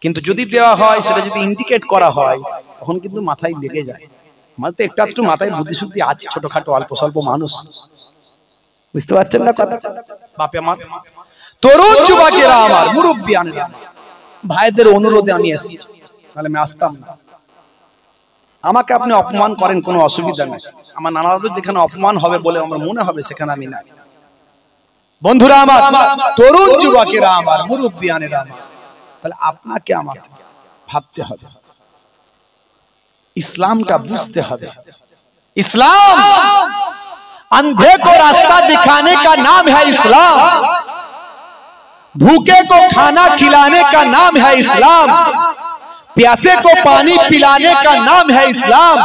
কিন্তু যদি দেওয়া হয় সেটা যদি ইন্ডিকেট করা হয় তখন কিন্তু মাথায় লেগে যায়। আমার তো একটু মাথায় বুদ্ধি শুদ্ধি আছে, ছোটখাটো অল্প স্বল্প মানুষ, বুঝতে পারছেন না কথা? বাপে আমার তরুণ যুবকেরা, আমার মুরব্বিয়ানেরা, ভাইদের অনুরোধে আমি এসেছি, তাহলে আমি আসতাম না। আমাকে আপনি অপমান করেন, কোনো অসুবিধা নেই, আমার নানা দাদুর যেখানে অপমান হবে বলে আমার মনে হবে সেখানে আমি নাই। বন্ধুরা আমার, তরুণ যুবকেরা আমার, মুরব্বিয়ানেরা আমার, তাহলে আপনাকে আমাকে ভাবতে হবে, ইসলামটা বুঝতে হবে। इस्लाम अंधे को रास्ता दिखाने का नाम है इस्लाम, भूखे को खाना खिलाने का नाम है इस्लाम, प्यासे को पानी पिलाने का नाम है इस्लाम,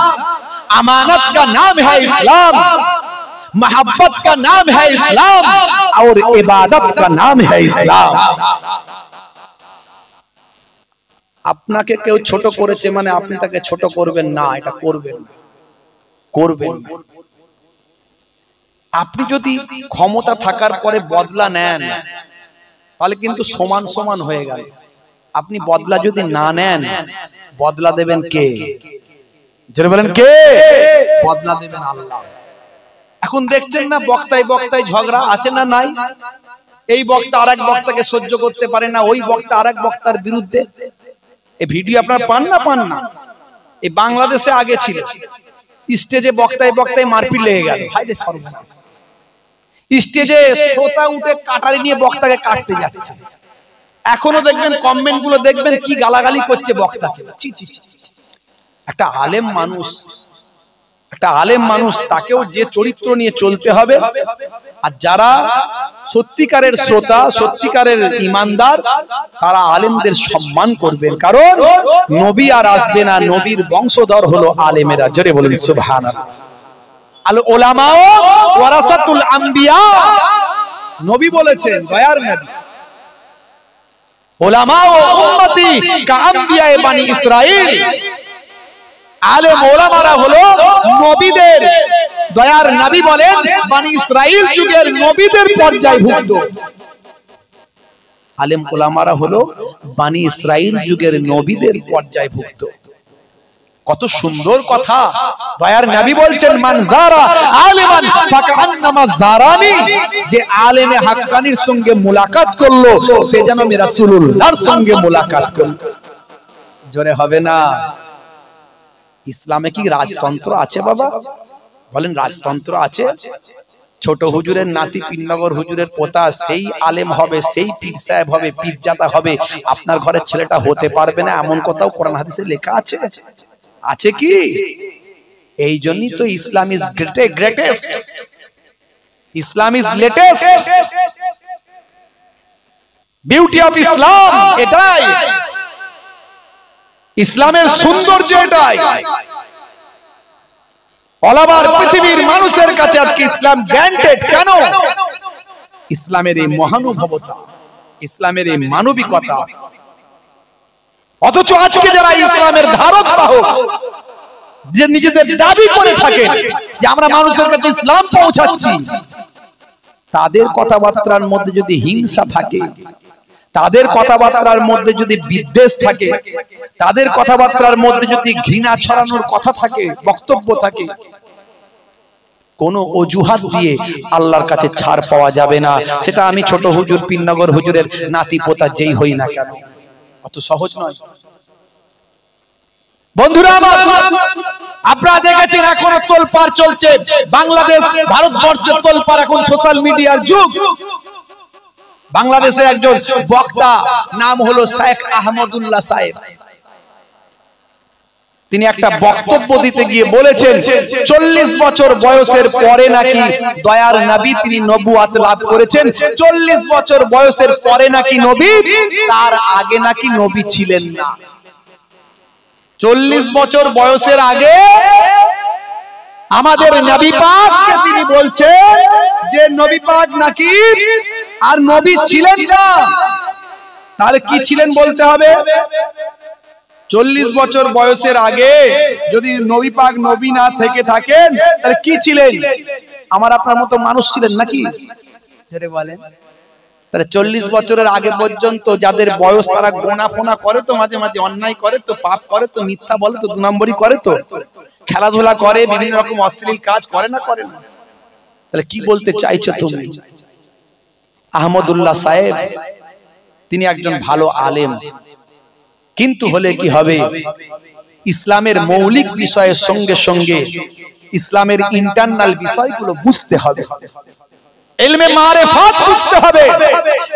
अमानत का नाम है इस्लाम, मोहब्बत का नाम है इस्लाम, और इबादत का नाम है इस्लाम। আপনাকে কেউ ছোট করেছে মানে আপনি তাকে ছোট করবেন না, এটা করবেন না, করবেন না। আপনি যদি ক্ষমতা থাকার পরে বদলা নেন তাহলে কিন্তু সমান সমান হয়ে গেল। আপনি বদলা যদি না নেন, বদলা দেবেন কে? যারা বলেন কে? বদলা দেবেন আল্লাহ। এখন দেখছেন না বক্তায় বক্তায় ঝগড়া আছে না নাই? এই বক্তা আরেক বক্তাকে সহ্য করতে পারে না, ওই বক্তা আরেক বক্তার বিরুদ্ধে। এই ভিডিও আপনারা পান না? পান না? এই বাংলাদেশে আগে ছিল, স্টেজে বক্তায় বক্তায় মারপিট লেগে গেল, ভাইদের সর্বনাশ। স্টেজে শ্রোতা উঠে কাটারি নিয়ে বক্তাকে কাটতে যাচ্ছে। এখনো দেখবেন কমেন্ট গুলো দেখবেন কি গালাগালি করছে বক্তাকে। একটা আলেম মানুষ, একটা আলেম মানুষ, তাকেও যে চরিত্র নিয়ে চলতে হবে। আর যারা সত্যিকারের শ্রোতা, সত্যিকারের ঈমানদার, তারা আলেমদের সম্মান করবেন, কারণ নবী আর আসবে না, নবীর বংশধর হলো আলেমেরা। জোরে বলুন সুবহানাল্লাহ। আল উলামা ওয়ারাসাতুল আম্বিয়া, নবী বলেছেন, দয়ার নবী, উলামা ও উম্মতি কা আম্বিয়া বানি ইসরাইল। আলেম ওলামারা হলো নবীদের, দয়ার নবী বলেন বানি ইসরাইল যুগের নবীদের পর্যায়ভুক্ত। আলেম ওলামারা হলো বানি ইসরাইল যুগের নবীদের পর্যায়ভুক্ত। কত সুন্দর কথা! দয়ার নবী বলছেন, মান যারা আলিমান ফাকান্নামা যারানি, যে আলেমে হাক্কানির সঙ্গে মুলাকাত করলো সে যেন আমি রাসূলুল্লাহর সঙ্গে মুলাকাত করলো। জোরে হবে না? ইসলামে কি রাজতন্ত্র আছে বাবা? বলেন রাজতন্ত্র আছে? ছোট হুজুরের নাতি পীরনগর হুজুরের পোতা সেই আলেম হবে, সেই পীর সাহেব হবে, পীরজাদা হবে, আপনার ঘরের ছেলেটা হতে পারবে না, এমন কথাও কোরআন হাদিসে লেখা আছে? আছে কি? এই জন্যই তো Islam is greatest, Islam is latest, beauty of Islam এটাই, ইসলামের সৌন্দর্য এটাই। অল ওভার পৃথিবীর মানুষের কাছে আজকে ইসলাম গ্র্যান্টেড। কেন? ইসলামের এই মহানুভবতা, ইসলামের এই মানবিকতা। অথচ আজকে যারা ইসলামের ধারক বাহক, যে নিজেদের দাবি করে থাকেন যে আমরা মানুষের কাছে ইসলাম পৌঁছাচ্ছি, তাদের কথাবার্তার মধ্যে যদি হিংসা থাকে, তাদের কথাবার্তার মধ্যে যদি বিদ্বেষ থাকে, তাদের কথাবার্তার মধ্যে যদি ঘৃণা ছড়ানোর কথা থাকে, বক্তব্য থাকে, কোন অজুহাত দিয়ে আল্লাহর কাছে ছাড় পাওয়া যাবে না। সেটা আমি ছোট হুজুর, পীরনগর হুজুরের নাতি পোতা যেই হই না কেন, অত সহজ নয়। বন্ধুরা আমার, আপনারা দেখেছেন এখনো তোলপাড় চলছে বাংলাদেশ, ভারতবর্ষের তোলপাড়, এখন সোশ্যাল মিডিয়ার যুগ। বাংলাদেশের একজন বক্তা, নাম হলো শেখ আহমদুল্লাহ সাহেব। তিনি একটা বক্তব্য দিতে গিয়ে বলেছেন 40 বছর বয়সের পরে নাকি দয়ার নবী তিনি নবুয়ত লাভ করেছেন। 40 বছর বয়সের পরে নাকি নবী, তার আগে নাকি নবী ছিলেন না। 40 বছর বয়সের আগে আমাদের নবী পাককে তিনি বলছেন যে নবী পাক নাকি আর নবী ছিলেন না। তাহলে কি ছিলেন বলতে হবে? 40 বছর বয়সের আগে যদি নবী পাক নবী না থেকে থাকেন তাহলে কি ছিলেন? আমার আপনার মতো মানুষ ছিলেন নাকি? যেটা বলেন তাহলে 40 বছরের আগে পর্যন্ত যাদের বয়স তারা গোনা ফোনা করে তো, মাঝে মাঝে অন্যায় করে তো, পাপ করে তো, মিথ্যা বলে তো, 2 নম্বরই করে তো, খেলাধুলা করে, বিভিন্ন রকম অশ্লীল কাজ করে না করে না। তাহলে কি বলতে চাইছো তুমি? আহমদুল্লাহ সাহেব তিনি একজন ভালো আলেম, কিন্তু হলে কি হবে, ইসলামের মৌলিক বিষয়ের সঙ্গে সঙ্গে ইসলামের ইন্টারনাল বিষয়গুলো বুঝতে হবে। ইলমে মারিফাত বুঝতে হবে,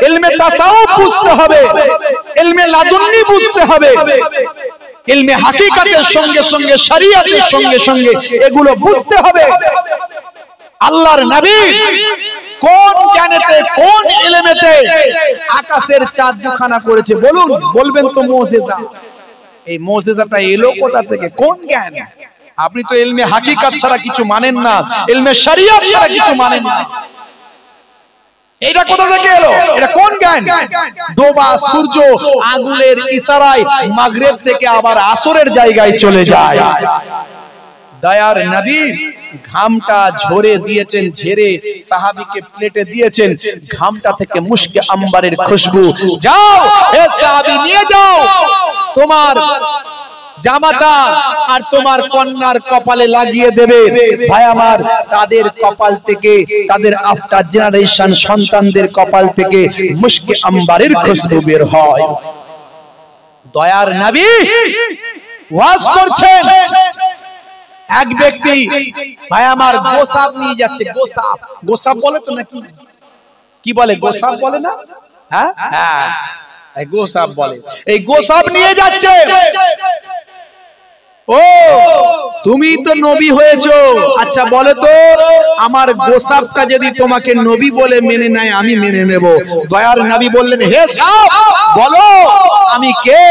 ইলমে তাসাউফ বুঝতে হবে, ইলমে লাদুন্নি বুঝতে হবে, ইলমে হাকিকাতের সঙ্গে সঙ্গে শরীয়তের সঙ্গে সঙ্গে এগুলো বুঝতে হবে। আল্লাহর নবী কোন জ্ঞানেতে, কোন ইলমেতে আকাশের চাঁদ দুখানা করেছে বলুন? বলবেন তো মুজিজা। এই মুজিজাটা এলো কোথা থেকে? কোন জ্ঞান? আপনি তো ইলমে হাকিকাত ছাড়া কিছু মানেন না, ইলমে শরীয়ত ছাড়া কিছু মানেন না। এটা কোথা থেকে এলো? এটা কোন জ্ঞান? ডোবা সূর্য আগুনের ইশারায় মাগরিব থেকে আবার আসরের জায়গায় চলে যায়। দয়ার নবী ঘামটা ঝরে দিয়েছেন, ঝেড়ে সাহাবীকে প্লেটে দিয়েছেন, ঘামটা থেকে মুশকে আম্বারের খুশবু, যাও হে সাহাবী নিয়ে যাও তোমার জামাতা আর তোমার কন্যার কপালে লাগিয়ে দেবে। ভাই আমার, তাদের কপাল থেকে, তাদের আফটার জেনারেশন সন্তানদের কপাল থেকে মুশকে আম্বারের খুশবু বের হয়। দয়ার নবী ওয়াজ করছেন, এক ব্যক্তি ভাই আমার গোসাপ নিয়ে যাচ্ছে। গোসাপ, গোসাপ বলে তো নাকি? কি বলে? গোসাপ বলে না? হ্যাঁ হ্যাঁ, এই গোসাপ বলে। এই গোসাপ নিয়ে যাচ্ছে। ও তুমি তো নবী হয়েছো, আচ্ছা বলে তো আমার গোসাপটা যদি তোমাকে নবী বলে মেনে নেয় আমি মেনে নেব। দয়ার নবী বললেন, হে সাপ বলো আমি কে?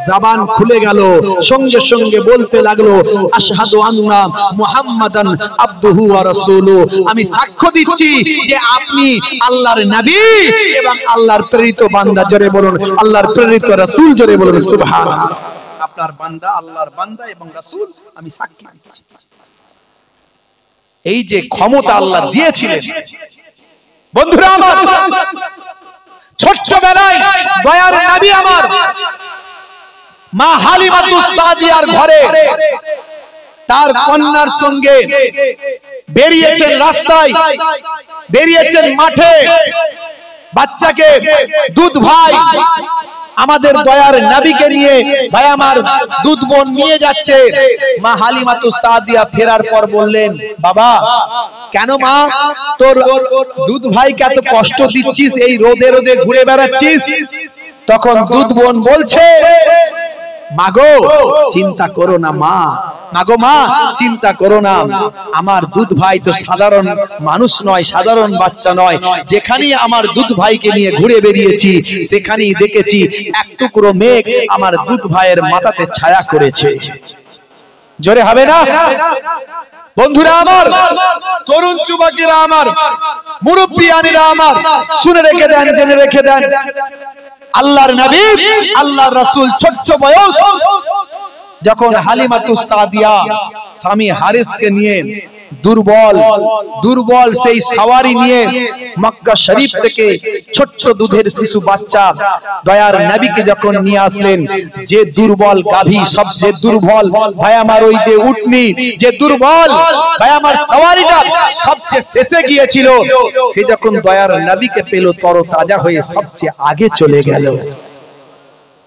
জবান খুলে গেল, সঙ্গে সঙ্গে বলতে লাগলো, আশহাদু আন্না মুহাম্মাদান আবদুহু ওয়া রাসূলুহু, আমি সাক্ষ্য দিচ্ছি যে আপনি আল্লাহর নবী এবং আল্লাহর প্রেরিত বান্দা। জোরে বলুন আল্লাহর প্রেরিত রাসূল, জোরে বলুন সুবহানাল্লাহ। আপনার বান্দা, আল্লাহর বান্দা এবং রাসূল, আমি সাক্ষী দিচ্ছি। এই যে ক্ষমতা আল্লাহ দিয়েছিলেন বন্ধুরা আমার, ছোট্টবেলায় দয়ার নবী আমার মা হালিমাতুস সাদিয়ার ঘরে তার কন্যার সঙ্গে বেরিয়েছেন, রাস্তায় বেরিয়েছেন, মাঠে বাচ্চাকে দুধ ভাই আমাদের দয়ার নবীকে নিয়ে ভাই আমার দুধ বোন নিয়ে যাচ্ছে। মা হালিমাতুস সাদিয়া ফেরার পর বললেন, বাবা কেন মা তোর দুধ ভাইকে এত কষ্ট দিচ্ছিস, এই রোদে রোদে ঘুরে বেড়াচ্ছিস? তখন দুধ বোন বলছে, মাগো চিন্তা করো না মা, মাগো মা চিন্তা করো না, আমার দুধ ভাই তো সাধারণ মানুষ নয়, সাধারণ বাচ্চা নয়। যেখানেই আমার দুধ ভাইকে নিয়ে ঘুরে বেরিয়েছি সেখানেই দেখেছি এক টুকরো মেঘ আমার দুধ ভাইয়ের মাথাতে ছায়া করেছে। জোরে হবে না? বন্ধুরা আমার, তরুণ যুবকেরা আমার, মুরব্বিয়ানেরা আমার, শুনে রেখে দেন, জেনে রেখে দেন, আল্লাহর নবী আল্লাহর রাসূল ছোট্ট বয়স যখন হালিমাতুস সাদিয়া স্বামী হারিসকে নিয়ে দুর্বল সেই সওয়ারি নিয়ে মক্কা শরীফ থেকে ছোট্ট দুধের শিশু বাচ্চা দয়ার নবীকে যখন নিয়ে আসলেন, যে দুর্বল গাভী, সবচেয়ে দুর্বল ভাই আমার ওই যে উটনি, যে দুর্বল ভাই আমার সওয়ারিটা সবচেয়ে শেষে গিয়েছিল, সে যখন দয়ার নবীকে পেল তরতাজা হয়ে সবচেয়ে আগে চলে গেল।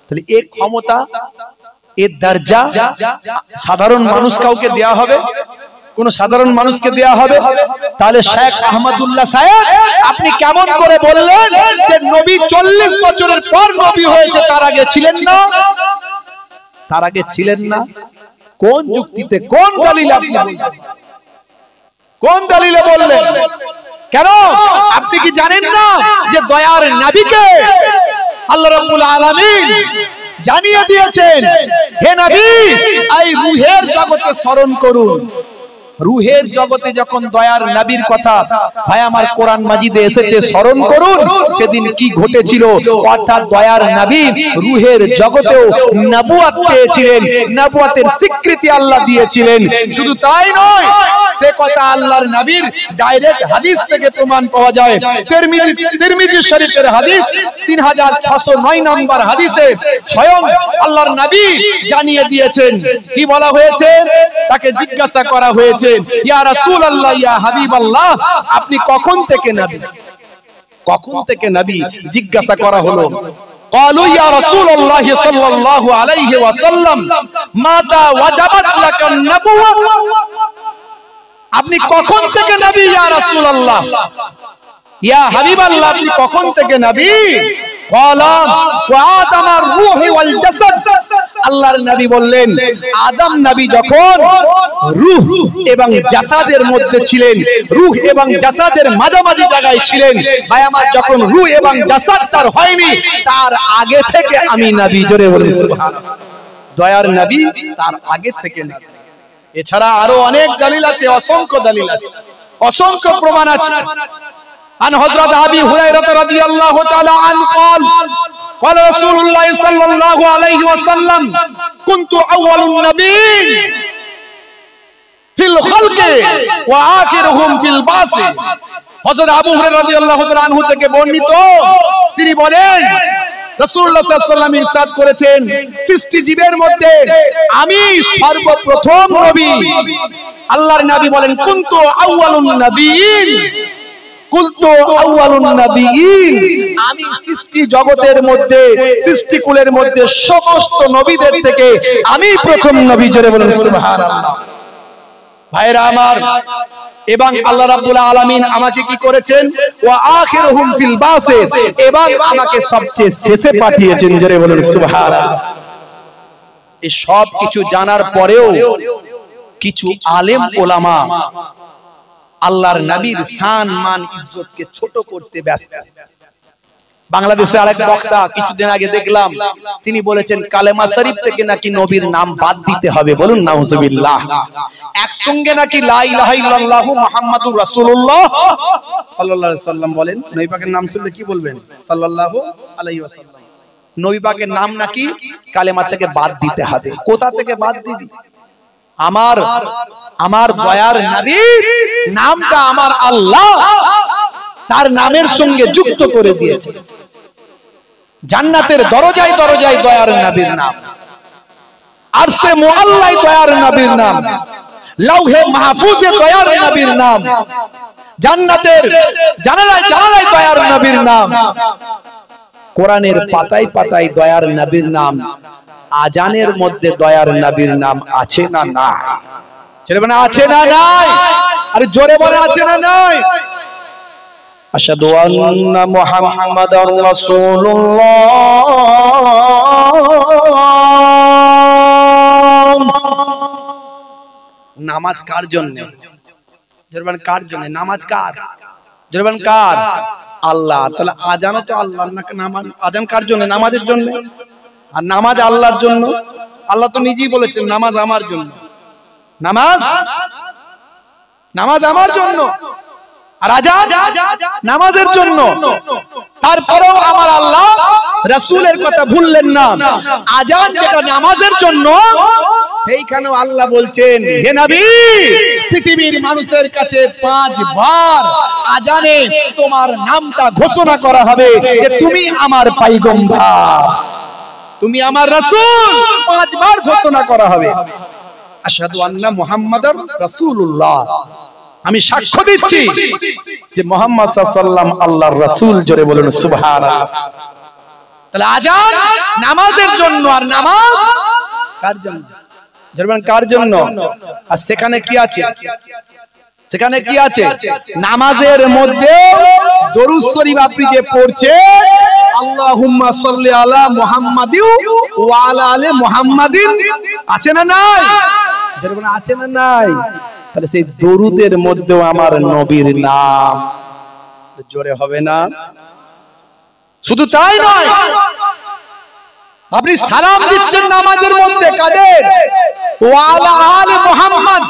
তাহলে এই ক্ষমতা, এর দরজা সাধারণ মানুষ কাউকে দেয়া হবে? কোন সাধারণ মানুষকে দেয়া হবে? তাহলে শেখ আহমদুল্লাহ সাহেব আপনি কেমন করে বললেন যে নবী 40 বছরের পর নবী হয়েছে, তার আগে ছিলেন না? তার আগে ছিলেন না। কোন যুক্তিতে, কোন দলিল আপনি বললেন? কোন দলিলে বললেন? কেন আপনি কি জানেন না যে দয়ার নবীকে আল্লাহ রাব্বুল আলামিন জানিয়ে দিয়েছেন, হে নবী এই রূহের জগতে স্মরণ করুন। রূহের জগতে যখন দয়ার নবীর কথা ভাই আমার কোরআন মাজিদে এসেছে স্মরণ করুন, সেদিন কি ঘটেছিল, অর্থাৎ দয়ার নবী রূহের জগতেও নবুয়ত পেয়েছিলেন, নবুয়তের স্বীকৃতি আল্লাহ দিয়েছিলেন। শুধু তাই নয়, সে কথা আল্লাহর নবীর ডাইরেক্ট হাদিস থেকে প্রমাণ পাওয়া যায়। তিরমিজি শরীফের হাদিস 3609 নম্বর হাদিসে স্বয়ং আল্লাহর নবী জানিয়ে দিয়েছেন। কি বলা হয়েছে? তাকে জিজ্ঞাসা করা হয়েছে, ইয়া রাসূলুল্লাহ, ইয়া হাবিবাল্লাহ, আপনি কখন থেকে নবী? কখন থেকে নবী জিজ্ঞাসা করা হলো। قالوا يا رسول الله صلى الله عليه وسلم متى وجبت لك النبوة, আপনি কখন থেকে নবী ইয়া রাসূলুল্লাহ, ইয়া হাবিবাল্লাহ, আপনি কখন থেকে নবী? ক্বালা ওয়া আদামার রূহ ওয়াল জাসাদ, আল্লাহর নবী বললেন আদম নবী যখন রূহ এবং জাসাদের মধ্যে ছিলেন, রূহ এবং জাসাদের মাঝামাঝি জায়গায় ছিলেন, ভাই আমার যখন রূহ এবং জাসাদ তার হয়নি, তার আগে থেকে আমি নবী। জোরে বলি সুবহানাল্লাহ। দয়ার নবী তার আগে থেকে নবী। এছাড়া আরো অনেক দলিল আছে, অসংখ্য দলিল আছে, অসংখ্য প্রমাণ আছে। عن حضرت أبي هريرة رضي الله تعالى عنه قال قال رسول الله صلى الله عليه وسلم كنت أول النبيين في الخلق وآخرهم في البعث। হযরত আবু হুরায়রা রাদিয়াল্লাহু তাআলা আনহু থেকে বর্ণিত, তিনি বলেন রাসূলুল্লাহ সাল্লাল্লাহু আলাইহি ওয়াসাল্লাম ইরশাদ করেছেন, সৃষ্টি জীবের মধ্যে আমি সর্বপ্রথম নবী। আল্লাহর নবী বলেন কুনতু আউয়ালুন নবিয়্যিন, কুনতু আউয়ালুন নবিয়্যিন, আমি সৃষ্টি জগতের মধ্যে, সৃষ্টিকুলের মধ্যে সমস্ত নবীদের থেকে আমি প্রথম নবী। জোরে বলেন সুবহানাল্লাহ। ভাইরা আমার, এবং আল্লাহ রাব্বুল আলামিন আমাকে কি করেছেন? ওয়া আখিরুহুম ফিল বাস, এবং আমাকে সবচেয়ে শেষে পাঠিয়েছেন। জোরে বলেন সুবহানাল্লাহ। এই সব কিছু জানার পরেও কিছু আলেম ওলামা আল্লাহর নবীর শান মান ইজ্জতকে ছোট করতে ব্যস্ত। বাংলাদেশে আরেক বক্তা কিছুদিন আগে দেখলাম, তিনি বলেছেন কালেমা শরীফ থেকে নাকি নবীর নাম বাদ দিতে হবে। বলুন নাউজুবিল্লাহ। একসঙ্গে নাকি লা ইলাহা ইল্লাল্লাহু মুহাম্মাদুর রাসূলুল্লাহ সাল্লাল্লাহু আলাইহি ওয়াসাল্লাম বলেন। নবী পাকের নাম শুনলে কি বলবেন? সাল্লাল্লাহু আলাইহি ওয়াসাল্লাম। নবী পাকের নাম নাকি কালেমা থেকে বাদ দিতে হবে। কোথা থেকে বাদ দিবি? আমার দয়ার নবী নামটা আমার আল্লাহ তার নামের সঙ্গে যুক্ত করে দিয়েছে। জান্নাতের দরজায় দরজায় দয়ার নবীর নাম, আরশে মুআল্লায় দয়ার নবীর নাম, লাউহে মাহফুজে দয়ার নবীর নাম, জান্নাতের জানালায় জানালায় দয়ার নবীর নাম, কোরআনের পাতায় পাতায় দয়ার নবীর নাম, আজানের মধ্যে দয়ার নবীর নাম আছে না নাই? ছেলে মানে আছে না নাই? আরে জোরে বলে আছে না নাই? আশহাদু আন্না মুহাম্মাদার রাসূলুল্লাহ। নামাজ কার জন্য? জোরে কার জন্য? নামাজ কার? জোরে কার? আল্লাহ। তাহলে আজানও তো আল্লাহর, না? নামাজ আজান কার জন্য? নামাজের জন্য। আর নামাজ আল্লাহর জন্য। আল্লাহ তো নিজেই বলেছেন নামাজ আমার জন্য, নামাজ আমার জন্য, আর আজান নামাজের জন্য। তারপরেও আমার আল্লাহ রাসূলের কথা ভুললেন না। আজান যেটা নামাজের জন্য, সেইখানেও আল্লাহ বলছেন হে নবী, পৃথিবীর মানুষের কাছে 5 বার আজানে তোমার নামটা ঘোষণা করা হবে যে তুমি আমার পয়গম্বর, তুমি আমার রাসূল। 5 বার ঘোষণা করা হবে, আশহাদু আন্না মুহাম্মাদার রাসূলুল্লাহ, আমি সাক্ষ্য দিচ্ছি যে মুহাম্মদ সাল্লাল্লাহু আলাইহি ওয়াসাল্লাম আল্লাহর রাসূল। জোরে বলুন সুবহানাল্লাহ। তাহলে আজান নামাজের জন্য, আর নামাজ কার জন্য? জোরে বলুন কার জন্য? আর সেখানে কি আছে? সেখানে কি আছে? নামাজের মধ্যে দরুদ শরীফ আপনি যে পড়ছেন, আল্লাহুম্মা সাল্লি আলা মুহাম্মাদিন ওয়া আলা আলি মুহাম্মাদিন, আছে না নাই? জোরে বলেন আছে না নাই? তাহলে সেই দরুদের মধ্যেও আমার নবীর নাম জোরে হবে না? শুধু তাই নয়, আপনি সালাম দিচ্ছেন নামাজের মধ্যে কাদের? ওয়ালা আলে মুহাম্মদ,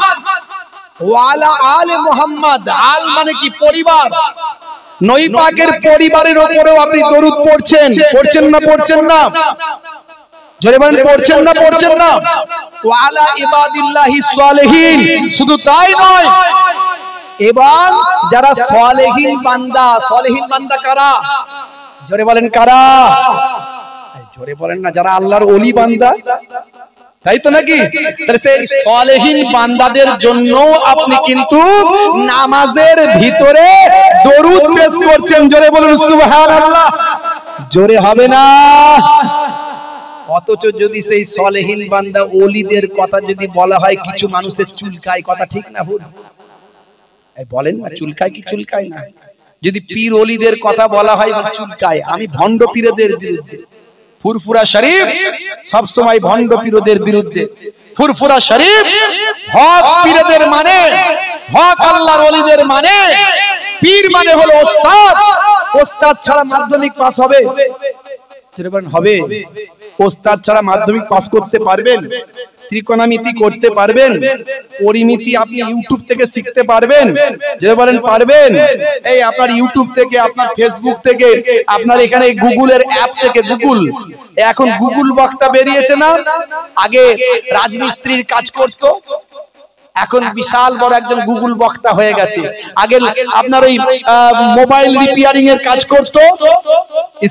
ওয়ালা আলে মুহাম্মদ। আল মানে কি? পরিবার। নবী পাকের পরিবারের উপরেও আপনি দরুদ পড়ছেন, পড়ছেন না পড়ছেন না? জোরে বলেন পড়ছেন না পড়ছেন না? ওয়ালা ইবাদিল্লাহিস সালিহিন। শুধু তাই নয়, এবং যারা সালেহীন বান্দা, সালেহীন বান্দা কারা? জোরে বলেন কারা? জোরে বলেন না, যারা আল্লাহর ওলি বান্দা, তাই তো নাকি? তাহলে সেই সালেহীন বান্দাদের জন্য আপনি কিন্তু নামাজের ভিতরে দরুদ পেশ করছেন। জোরে বলুন সুবহানাল্লাহ। জোরে হবে না? অথচ যদি সেই সালেহীন বান্দা ওলিদের কথা যদি বলা হয়, কিছু মানুষের চুলকায়, কথা ঠিক না ভুল? বলেন না, চুলকায় কি চুলকায় না? যদি পীর ওলিদের কথা বলা হয় চুলকায়। আমি ভণ্ড পীরদের বিরুদ্ধে। ফুরফুরা শরীফ সব সময় ভণ্ড পীরদের বিরুদ্ধে। ফুরফুরা শরীফ হক পীরদের মানে, হক আল্লাহর ওলিদের মানে। পীর মানে হলো ওস্তাদ। ওস্তাদ ছাড়া মাধ্যমিক পাস হবে? হবে? ওস্তাদ ছাড়া মাধ্যমিক পাস করতে পারবেন? ত্রিকোণমিতি করতে পারবেন? পরিমিতি আপনি ইউটিউব থেকে শিখতে পারবেন? যে বলেন পারবেন? এই আপনার ইউটিউব থেকে, আপনার ফেসবুক থেকে, আপনার এখানে গুগলের অ্যাপ থেকে, গুগল এখন গুগল বক্তা বেরিয়েছে না? আগে রাজমিস্ত্রির কাজ করতো, এখন বিশাল বড় একজন গুগল বক্তা হয়ে গেছে। আগে আপনার ওই মোবাইল রিপেয়ারিং এর কাজ করতো,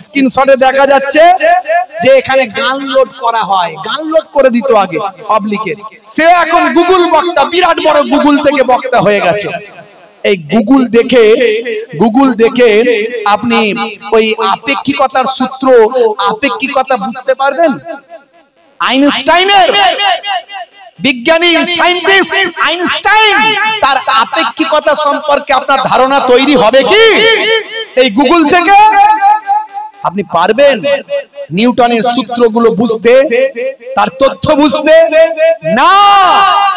স্ক্রিনশটে দেখা যাচ্ছে যে এখানে গান লোড করা হয়, গান লোড করে দিত আগে পাবলিকের। সে এখন গুগল বক্তা, বিরাট বড় গুগল থেকে বক্তা হয়ে গেছে। এই গুগল দেখে আপনি ওই আপেক্ষিকতার সূত্র, আপেক্ষিকতা বুঝতে পারবেন? আইনস্টাইনের বিজ্ঞানী সায়েন্টিস্ট আইনস্টাইন, তার আপেক্ষিকতা সম্পর্কে আপনার ধারণা তৈরি হবে কি এই গুগল থেকে? আপনি পারবেন নিউটনের সূত্রগুলো বুঝতে, তার তথ্য বুঝতে? না,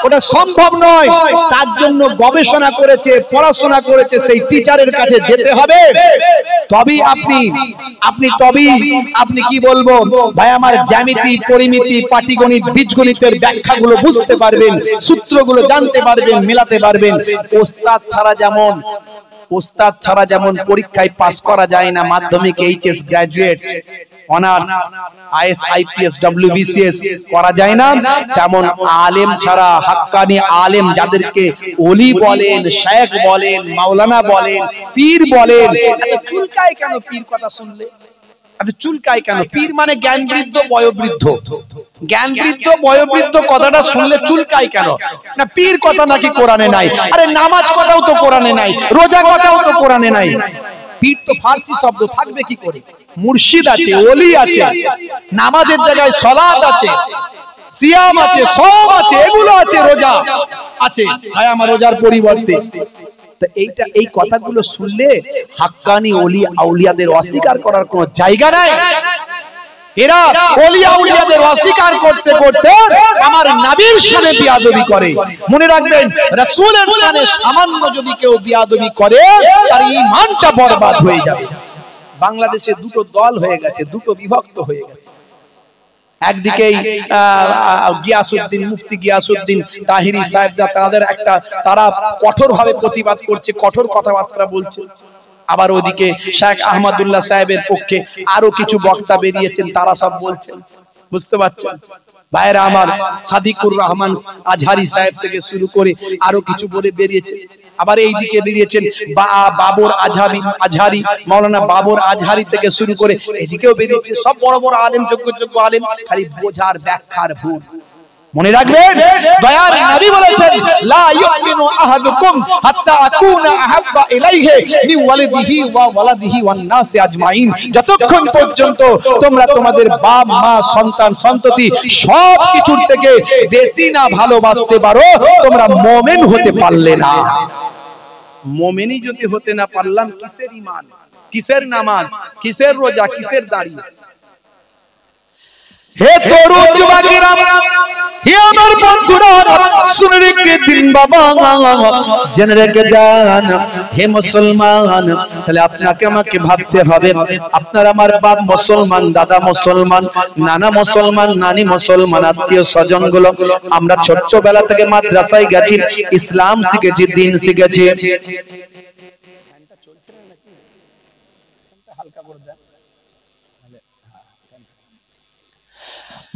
ওটা সম্ভব নয়। তার জন্য গবেষণা করেছে, পড়াশোনা করেছে, সেই টিচারের কাছে যেতে হবে। তবেই আপনি কি বলবো ভাই, আমার জ্যামিতি, পরিমিতি, পাটিগণিত, বীজগণিতের ব্যাখ্যাগুলো বুঝতে পারবেন, সূত্রগুলো জানতে পারবেন, মেলাতে পারবেন। ওস্তাদ ছাড়া যেমন পরীক্ষায় পাস করা যায় না, মাধ্যমিক, HS, graduate, honours, is, IPS, WBCS করা যায় না, তেমন আলেম ছাড়া, হাক্কানি আলেম যাদেরকে ওলি বলেন, শায়েখ বলেন, মাওলানা বলেন, পীর বলেন, চুলকায় কেন পীর কথা শুনলে? আপনি চুলকায় কেন? পীর মানে জ্ঞান বৃদ্ধ, বয়োবৃদ্ধ। জ্ঞান বৃদ্ধ, বয়োবৃদ্ধ কথাটা শুনলে চুলকায় কেন? না, পীর কথা নাকি কোরআনে নাই? আরে নামাজ কথাও তো কোরআনে নাই, রোজা কথাও তো কোরআনে নাই। পীর তো ফার্সি শব্দ, থাকবে কি করে? মুর্শিদ আছে, ওলি আছে, নামাজের জায়গায় সালাত আছে, সিয়াম আছে, সব আছে, এগুলো আছে, রোজা আছে। ভাই আমার রোজার পরিবর্তে এই কথাগুলো শুনলে হাক্কানি ওলি আউলিয়াদের অস্বীকার করার কোনো জায়গা নাই। এরা ওলি আউলিয়াদের অস্বীকার করতে করতে আমার নবীর শানে বিয়াদবি করে। মনে রাখবেন, রাসূলের শানে সামান্য যদি কেউ বিয়াদবি করে, তার ঈমানটা বরবাদ হয়ে যাবে। বাংলাদেশে দুটো দল হয়ে গেছে, দুটো বিভক্ত হয়ে গেছে। একদিকে গিয়াসউদ্দিন, মুফতি গিয়াসউদ্দিন তাহিরি সাহেব, তারা কঠোরভাবে প্রতিবাদ করছে, কঠোর কথাবার্তা বলছে। আবার ওদিকে শেখ আহমদুল্লাহ সাহেবের পক্ষে আরো কিছু বক্তা বেরিয়েছেন, তারা সব বলছেন। বুঝতে পারছেন ভাইরা আমার? সাদিকুর রহমান আজহারি সাহেব থেকে শুরু করে আরো কিছু বলে বেরিয়েছে। আবার এইদিকে বেরিয়েছেন বাবর আজহারি, মাওলানা বাবর আজহারি থেকে শুরু করে এদিকেও বেরিয়েছে সব বড় বড় আলেম, যোগ্য আলেম, খালি বোঝার ব্যাখ্যার ভুল। মনে রাখবেন, দয়ার নবী বলেছেন, লা ইউমিনু আহাদুকুম হাত্তা আকুনা আহাব্বা ইলাইহি মিন ওয়ালিদিহি ওয়া ওয়ালাদিহি ওয়ান নাসি আজমাইন। যতক্ষণ পর্যন্ত তোমরা তোমাদের বাপ মা, সন্তান সন্ততি সব কিছুর থেকে বেশি না ভালোবাসতে পারো, তোমরা মুমিন হতে পারলে না। মুমিনই যদি হতে না পারলাম, কিসের ঈমান, কিসের নামাজ, কিসের রোজা, কিসের দাড়ি? হে তরুণ যুবকেরা, হে আমার বন্ধুরা, শুনে রেখে দিন বাবা, জেনে রেখে যান। হে মুসলমান, তাহলে আপনাকে আমাকে ভাবতে হবে, আপনার আমার বাপ মুসলমান, দাদা মুসলমান, নানা মুসলমান, নানি মুসলমান, আত্মীয় স্বজন গুলো আমরা ছোট্টবেলা থেকে মাদ্রাসায় গেছি, ইসলাম শিখেছি, দিন শিখেছি।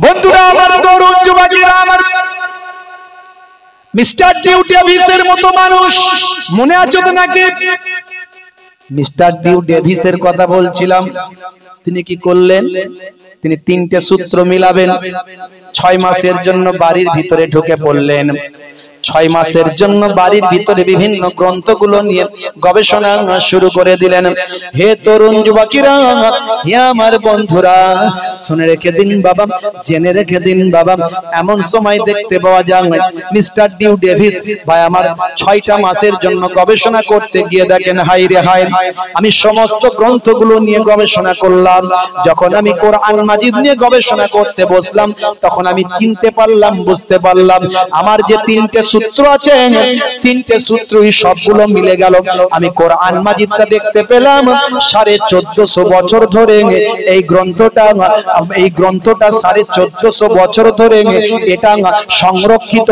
বন্ধুরা আমার, তরুণ যুবকেরা আমার, মিস্টার ডিউ ডেভিসের মতো মানুষ মনে আছে তো নাকি? মিস্টার ডিউ ডেভিসের কথা বলছিলাম। তিনি কি করলেন? তিনি 3টে সূত্র মিলাবেন। 6 মাসের জন্য বাড়ির ভিতরে ঢুকে পড়লেন। 6 মাসের জন্য বাড়ির ভিতরে বিভিন্ন গ্রন্থগুলো নিয়ে গবেষণা শুরু করে দিলেন। হে তরুণ যুবকেরা, হে আমার বন্ধুরা, শুনে রেখে দিন বাবা, জেনে রেখে দিন বাবা, এমন সময় দেখতে পাওয়া যায় মিস্টার ডিউ ডেভিস ভাই আমার 6টা মাসের জন্য গবেষণা করতে গিয়ে দেখেন, হাই রে হাই, আমি সমস্ত গ্রন্থগুলো নিয়ে গবেষণা করলাম। যখন আমি কোরআন মাজিদ নিয়ে গবেষণা করতে বসলাম, তখন আমি চিনতে পারলাম, বুঝতে পারলাম, আমার যে 3টে সূত্র আছে, 3টে সূত্রই সবগুলো মিলে গেল। আমি কোরআন মাজিদটা দেখতে পেলাম 1450 বছর ধরে এই গ্রন্থটা 1450 বছর ধরে এটা সংরক্ষিত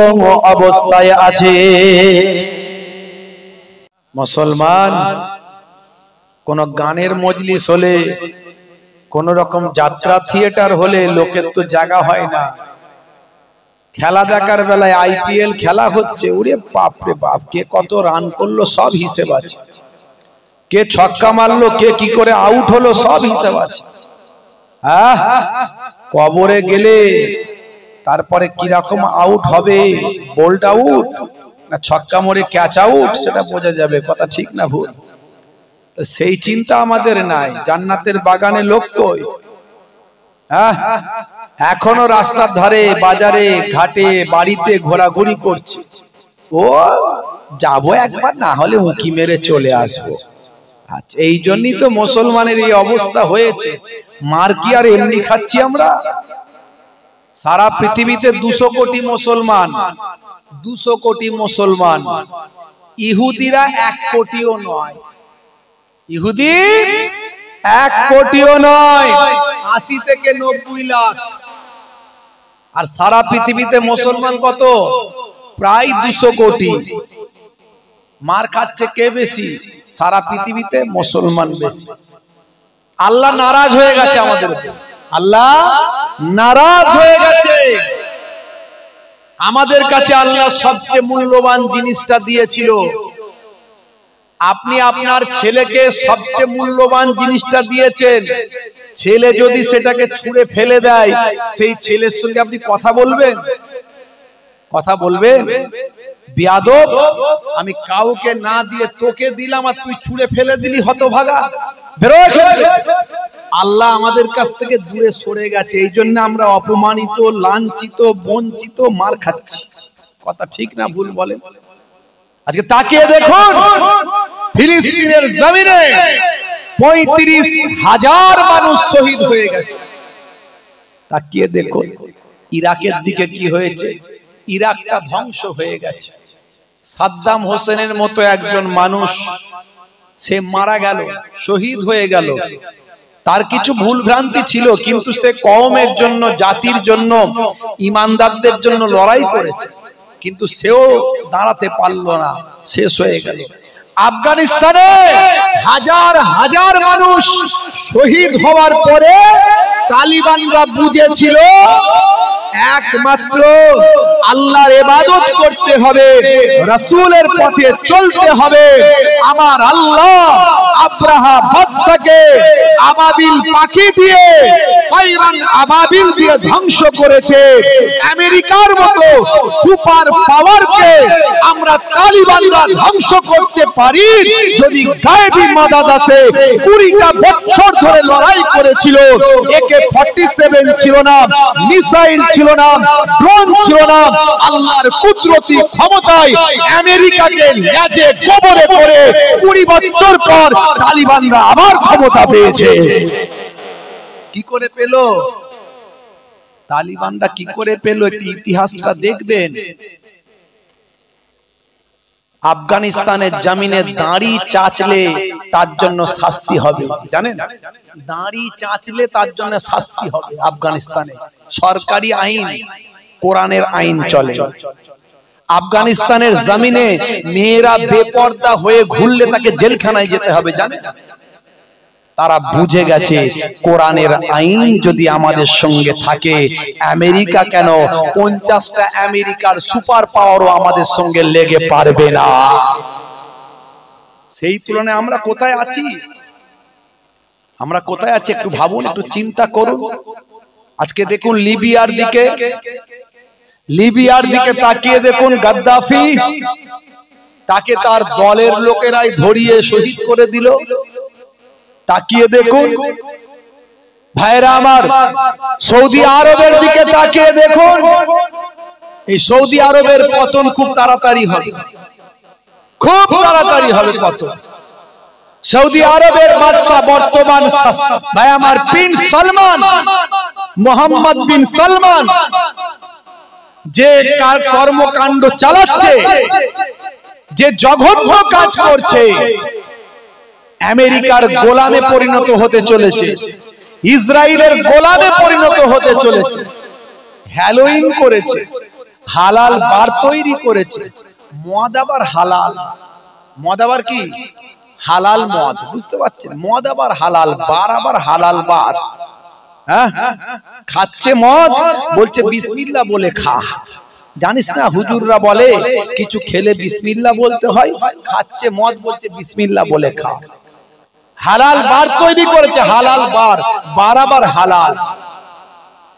অবস্থায় আছে। মুসলমান, কোন গানের মজলিস হলে, কোন রকম যাত্রা থিয়েটার হলে লোকের তো জায়গা হয় না। খেলা দেখার বেলায় আইপিএল খেলা হচ্ছে, ওরে বাপ রে বাপ, কে কত রান করলো সব হিসেব আছে, কে ছক্কা মারলো, কে কি করে আউট হলো সব হিসেব আছে। হ্যাঁ, কবরে গেলে তারপরে কি রকম আউট হবে, বোল্ড আউট না ছক্কা মরে ক্যাচ আউট, সেটা বোঝা যাবে। কথা ঠিক না ভুল? সেই চিন্তা আমাদের নাই। জান্নাতের বাগানে লোক কই? হ্যাঁ, এখনো রাস্তার ধারে, বাজারে, ঘাটে, বাড়িতে ঘোরাঘুরি করছে। ও যাবো একবার, না হলে উঁকি মেরে চলে আসবো। আচ্ছা, এই জন্যই তো মুসলমানের এই অবস্থা হয়েছে। মার কি আর এমনি খাচ্ছি আমরা? সারা পৃথিবীতে 200 কোটি মুসলমান, 200 কোটি মুসলমান। ইহুদিরা 1 কোটিও নয়। ইহুদি 1 কোটিও নয়, 80 থেকে 90 লাখ। আর সারা পৃথিবীতে মুসলমান কত? প্রায় 200 কোটি। মার খাচ্ছে কে বেশি? সারা পৃথিবীতে মুসলমান বেশি। আল্লাহ নারাজ হয়ে গেছে আমাদের উপর, আল্লাহ নারাজ হয়ে গেছে। আমাদের কাছে আল্লাহ সবচেয়ে মূল্যবান জিনিসটা দিয়েছিল। আপনি আপনার ছেলেকে সবচেয়ে মূল্যবান জিনিসটা দিয়েছেন। ছেলে যদি সেটাকে ছুঁড়ে ফেলে দেয়, সেই ছেলের সঙ্গে আপনি কথা বলবেন? কথা বলবেন? বিয়াদব, আমি কাউকে না দিয়ে তোকে দিলাম আর তুই ছুঁড়ে ফেলে দিলি, হতভাগা, বেরো। আল্লাহ আমাদের কাছ থেকে দূরে সরে গেছে, এই জন্য আমরা অপমানিত, লাঞ্ছিত, বঞ্চিত, মার খাচ্ছি। কথা ঠিক না ভুল বলেন? আজকে তাকিয়ে দেখুন, ফিলিস্তিনের জমিনে 35,000 মানুষ শহীদ হয়ে গেছে। তাকিয়ে দেখুন ইরাকের দিকে কি হয়েছে। ইরাকটা ধ্বংস হয়ে গেছে। সাদ্দাম হোসেনের মতো একজন মানুষ, সে মারা গেল, শহীদ হয়ে গেল। তার কিছু ভুল ভ্রান্তি ছিল, কিন্তু সে কওমের জন্য, জাতির জন্য, ইমানদারদের জন্য লড়াই করেছে, কিন্তু সেও দাঁড়াতে পারলো না, শেষ হয়ে গেল। আফগানিস্তানে হাজার হাজার মানুষ শহীদ হওয়ার পরে তালিবানরা বুঝেছিল একমাত্র আল্লাহর ইবাদত করতে হবে, রাসূলের পথে চলতে হবে। আমার আল্লাহ আব্রাহা বাদশাকে আবাবিল পাখি দিয়ে, পাইরান আবাবিল দিয়ে ধ্বংস করেছে। আমেরিকার মতো সুপার পাওয়ারকে আমরা তালিবানরা ধ্বংস করতে পারি যদি গায়েবী মাদাদ আছে। 20টা বছর ধরে লড়াই করেছিল। AK-47 ছিল না, মিসাইল ছিল না, ড্রোন ছিল না। আল্লাহর কুদরতি ক্ষমতায় আমেরিকাকে লেজে গোবরে করে 20 বছর পর তালিবানরা আবার ক্ষমতা পেয়েছে। কি করে পেল? তালিবানরা কি করে পেল একটি ইতিহাসটা দেখবেন। আফগানিস্তানের জমিনে দাড়ি চাচলে তার জন্য শাস্তি হবে, জানেন? দাড়ি চাচলে তার জন্য শাস্তি হবে। আফগানিস্তানে সরকারি আইন, কোরআনের আইন চলে। আফগানিস্তানের জমিনে মেয়েরা বেপর্দা হয়ে ঘুরলে তাকে জেলখানায় যেতে হবে, জানেন? তারা বুঝে গেছে কোরআনের আইন যদি আমাদের সঙ্গে থাকে, আমেরিকা কেন 50টা আমেরিকার সুপার পাওয়ারও আমাদের সঙ্গে লেগে পারবে না। সেই তুলনায় আমরা কোথায় আছি? আমরা কোথায় আছি একটু ভাবুন, একটু চিন্তা করুন। আজকে দেখুন লিবিয়ার দিকে তাকিয়ে দেখুন, গাদ্দাফি, তাকে তার দলের লোকেরাই ধরিয়ে শহীদ করে দিল। তাকিয়ে দেখুন ভাইরা আমার, সৌদি আরবের দিকে তাকিয়ে দেখুন, এই সৌদি আরবের পতন খুব তাড়াতাড়ি হবে, খুব তাড়াতাড়ি হবে পতন। সৌদি আরবের বাদশা বর্তমান ভাই আমার বিন সালমান, মোহাম্মদ বিন সালমান, যে কর্মকাণ্ড চালাচ্ছে, যে জঘন্য কাজ করছে, আমেরিকার গোলামে পরিণত হতে চলেছে, ইসরায়েলের গোলামে পরিণত হতে চলেছে। হ্যালোইন করেছে, হালাল বার তৈরি করেছে, মদ আবার হালাল। মদ আবার কি? হালাল মদ, বুঝতে পারছেন? মদ আবার হালাল, বার আবার হালাল বার। হ্যাঁ, খাচ্ছে মদ, বলছে বিসমিল্লাহ বলে খা। জানিস না হুজুররা বলে কিছু খেলে বিসমিল্লাহ বলতে হয়, খাচ্ছে মদ, বলছে বিসমিল্লাহ বলে খা। হালাল বার তৈরি করেছে, হালাল বার, বার আবার হালাল।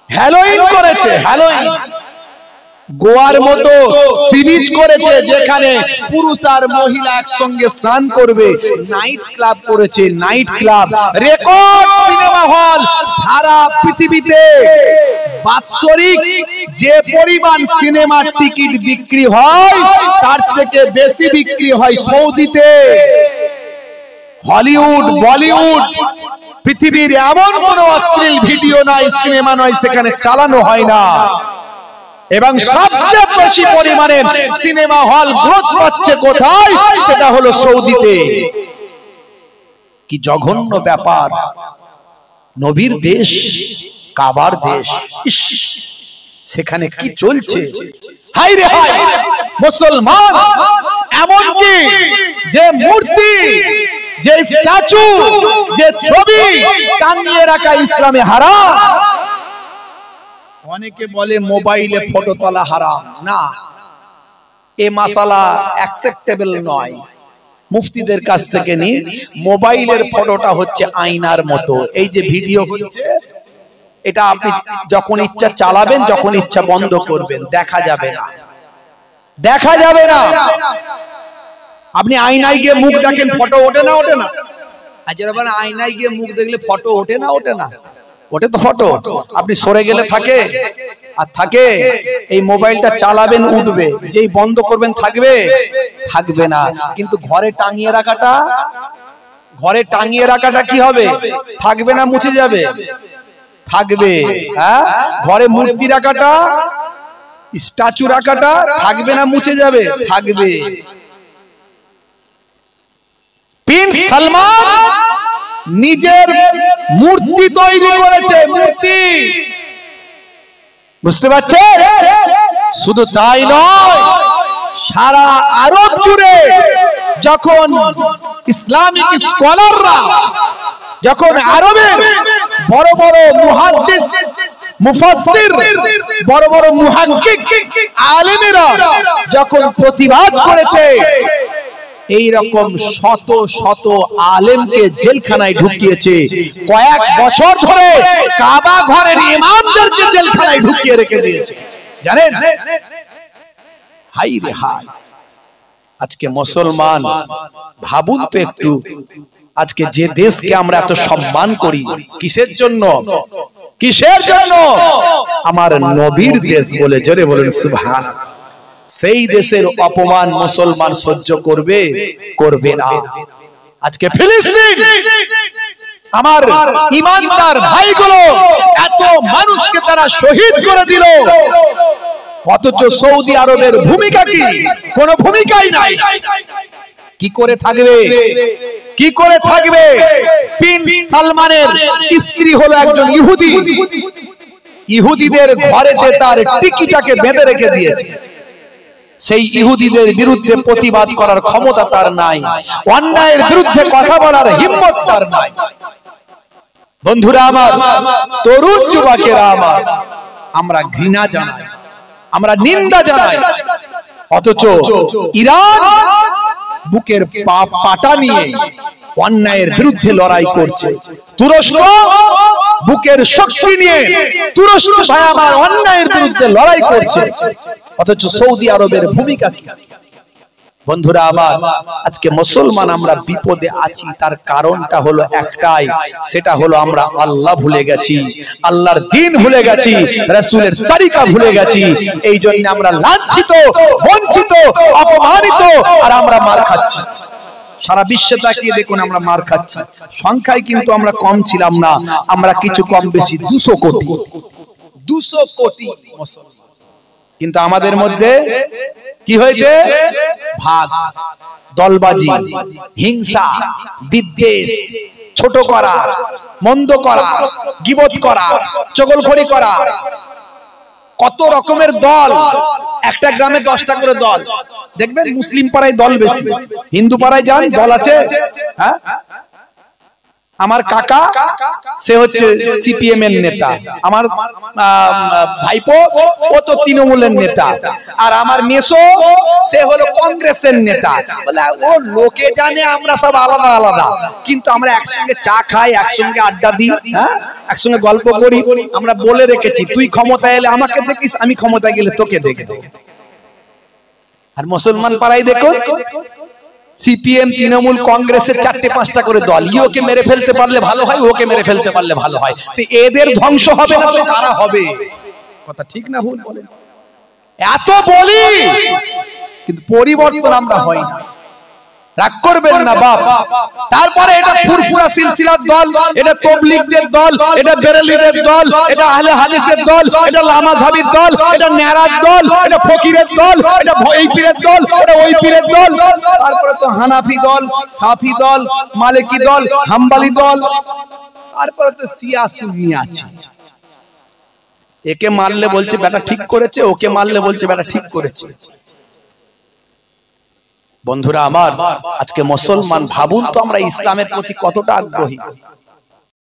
হ্যালোইন করেছে, হ্যালোইন। গোয়ার মতো সি বিচ করেছে, যেখানে পুরুষ আর মহিলা একসঙ্গে স্নান করবে। নাইট ক্লাব করেছে, night club. Record cinema hall সারা পৃথিবীতে। বাৎসরিক যে পরিমাণ সিনেমার টিকিট বিক্রি হয়, তার থেকে বেশি বিক্রি হয় সৌদিতে। হলিউড, বলিউড, পৃথিবীর এমন কোন অশ্লীল ভিডিও নয়, সিনেমা নয়, সেখানে চালানো হয় না। এবং সবচেয়ে বেশি পরিমাণে সিনেমা হল গ্রোথ পাচ্ছে কোথায়? সেটা হলো সৌদিতে। কি জঘন্য ব্যাপার! নবীর দেশ, কাবার দেশ, সেখানে কি চলছে? হাই রে হাই! মুসলমান এমনকি যে মূর্তি, যে স্ট্যাচু, যে ছবি টাঙিয়ে রাখা ইসলামে হারাম। অনেকে বলে মোবাইলে ফটো তোলা হারাম। না, এ মাসালা অ্যাকসেপ্টেবল নয়। মুফতিদের কাছ থেকে নিন, মোবাইলের ফটোটা হচ্ছে আয়নার মতো। এই যে ভিডিও হচ্ছে, এটা আপনি যখন ইচ্ছা চালাবেন, যখন ইচ্ছা বন্ধ করবেন, দেখা যাবে না, দেখা যাবে না। আপনি আয়নায় গিয়ে মুখ দেখেন, ফটো ওঠে না? ওঠে না। আর যখন আয়নায় গিয়ে মুখ দেখলে ফটো ওঠে না? ওঠে না। ওঠে তো ফটো, আপনি সরে গেলে থাকে আর থাকে। এই মোবাইলটা চালাবেন, উঠবে, যেই বন্ধ করবেন থাকবে? থাকবে না। কিন্তু ঘরে টাঙিয়ে রাখাটা, ঘরে টাঙিয়ে রাখাটা কি হবে? থাকবে না, মুছে যাবে? থাকবে। হ্যাঁ, ঘরে মূর্তি রাখাটা, স্ট্যাচু রাখাটা থাকবে না, মুছে যাবে? থাকবে। বিন সালমান নিজের মূর্তি তৈরি করেছে, মূর্তি। বুঝতে পারছে? শুধু তাই নয়, সারা আরব জুড়ে যখন ইসলামিক স্কলাররা, যখন আরবের বড় বড় মুহাদ্দিস, মুফাসসির, বড় বড় মুহাক্কিক আলেমেরা যখন প্রতিবাদ করেছে, এই রকম শত শত আলেমকে জেলখানায় ঢুকিয়েছে। কয়েক বছর ধরে কাবা ঘরের ইমামদেরকে জেলখানায় ঢুকিয়ে রেখে দিয়েছে, জানেন? হাই রে হাই! আজকে মুসলমান ভাবুন তো একটু, আজকে যে দেশকে আমরা এত সম্মান করি, কিসের জন্য? কিসের জন্য? আমার নবীর দেশ বলে। জোরে বলুন সুবহানাল্লাহ। সেই দেশের অপমান মুসলমান সহ্য করবে? করবে না। আজকে ফিলিস্তিন, আমার ইমানদার ভাইগুলো এত মানুষকে তারা শহীদ করে দিল, অথচ সৌদি আরবের ভূমিকা কি? কোনো ভূমিকাই নাই। কি করে থাকবে? কি করে থাকবে? প্রিন্স সালমানের স্ত্রী হলো একজন ইহুদি, ইহুদিদের ঘরেতে তার টিকিটাকে বেঁধে রেখে দিয়েছে। সেই ইহুদিদের বিরুদ্ধে প্রতিবাদ করার ক্ষমতা তার নাই, অন্যায়ের বিরুদ্ধে কথা বলার হিম্মত তার নাই। বন্ধুরা আমার, তরুণ যুবকেরা আমার, আমরা ঘৃণা জানাই, আমরা নিন্দা জানাই, অথচ ইরান বুকের পাটা নিয়ে অন্যায়ের বিরুদ্ধে লড়াই করছে। তুরস্ক বুকের শক্তি নিয়ে তুরস্ক ভাই আমার অন্যায়ের বিরুদ্ধে লড়াই করছে, অথচ সৌদি আরবের ভূমিকা কি? বন্ধুরা আমার, আজকে মুসলমান আমরা বিপদে আছি, তার কারণটা হলো একটাই, সেটা হলো আমরা আল্লাহ ভুলে গেছি, আল্লাহর দ্বীন ভুলে গেছি, রাসূলের তরিকা ভুলে গেছি। এই জন্য আমরা লাঞ্ছিত, বঞ্চিত, অপমানিত, আর আমরা মার খাচ্ছি। সারা বিশ্বে তাকিয়ে দেখুন আমরা মার খাচ্ছি। সংখ্যায় কিন্তু আমরা কম ছিলাম না, আমরা কিছু কম বেশি 200 কোটি, 200 কোটি মুসলমান। কিন্তু আমাদের মধ্যে কি হয়েছে? ভাগ, দলবাজি, হিংসা, বিদ্বেষ, ছোট করা, মন্দ করা, গীবত করা, চগলখড়ি করা, কত রকমের দল। একটা গ্রামে 10টা করে দল দেখবেন। মুসলিম পাড়ায় দল বেশি, হিন্দু পাড়ায় যান দল আছে। হ্যাঁ, আমার কাকা সে হচ্ছে সিপিএম এর নেতা, আমার ভাইপো ও তো তৃণমূলের নেতা, আর আমার মেসো সে হলো কংগ্রেসের নেতা। বলে ও লোকে জানে আমরা সব আলাদা আলাদা, কিন্তু আমরা একসঙ্গে চা খাই, একসঙ্গে আড্ডা দিই, হ্যাঁ, একসঙ্গে গল্প করি। আমরা বলে রেখেছি তুই ক্ষমতায় এলে আমাকে দেখিস, আমি ক্ষমতায় গেলে তোকে দেখে দেব। আর মুসলমান পাড়ায় দেখো সিপিএম, তৃণমূল, কংগ্রেসের 4-5টা করে দল। ইওকে মেরে ফেলতে পারলে ভালো হয়, ওকে মেরে ফেলতে পারলে ভালো হয়। তো এদের ধ্বংস হবে না তো কারা হবে? কথা ঠিক না ভুল বলেন? এত বলি কিন্তু পরিবর্তন আমরা হই না। রাগ করবেন না বাপ। তারপরে এটা ফুরফুরা সিলসিলার দল, এটা তাবলীগদের দল, এটা বেরেলিদের দল, এটা আহলে হাদিসের দল, এটা লামাযহাবির দল, এটা নেরার দল, এটা ফকিরের দল, এটা এই পীরের দল, এটা ওই পীরের দল। তারপরে তো হানাফি দল, সাফি দল, মালিকি দল, হাম্বলি দল, তারপরে তো শিয়া সুন্নি আছে। একে মারলে বলছে বেটা ঠিক করেছে, ওকে মারলে বলছে বেটা ঠিক করেছে। বন্ধুরা আমার, আজকে মুসলমান ভাবুন তো আমরা ইসলামের প্রতি কতটা আগ্রহী।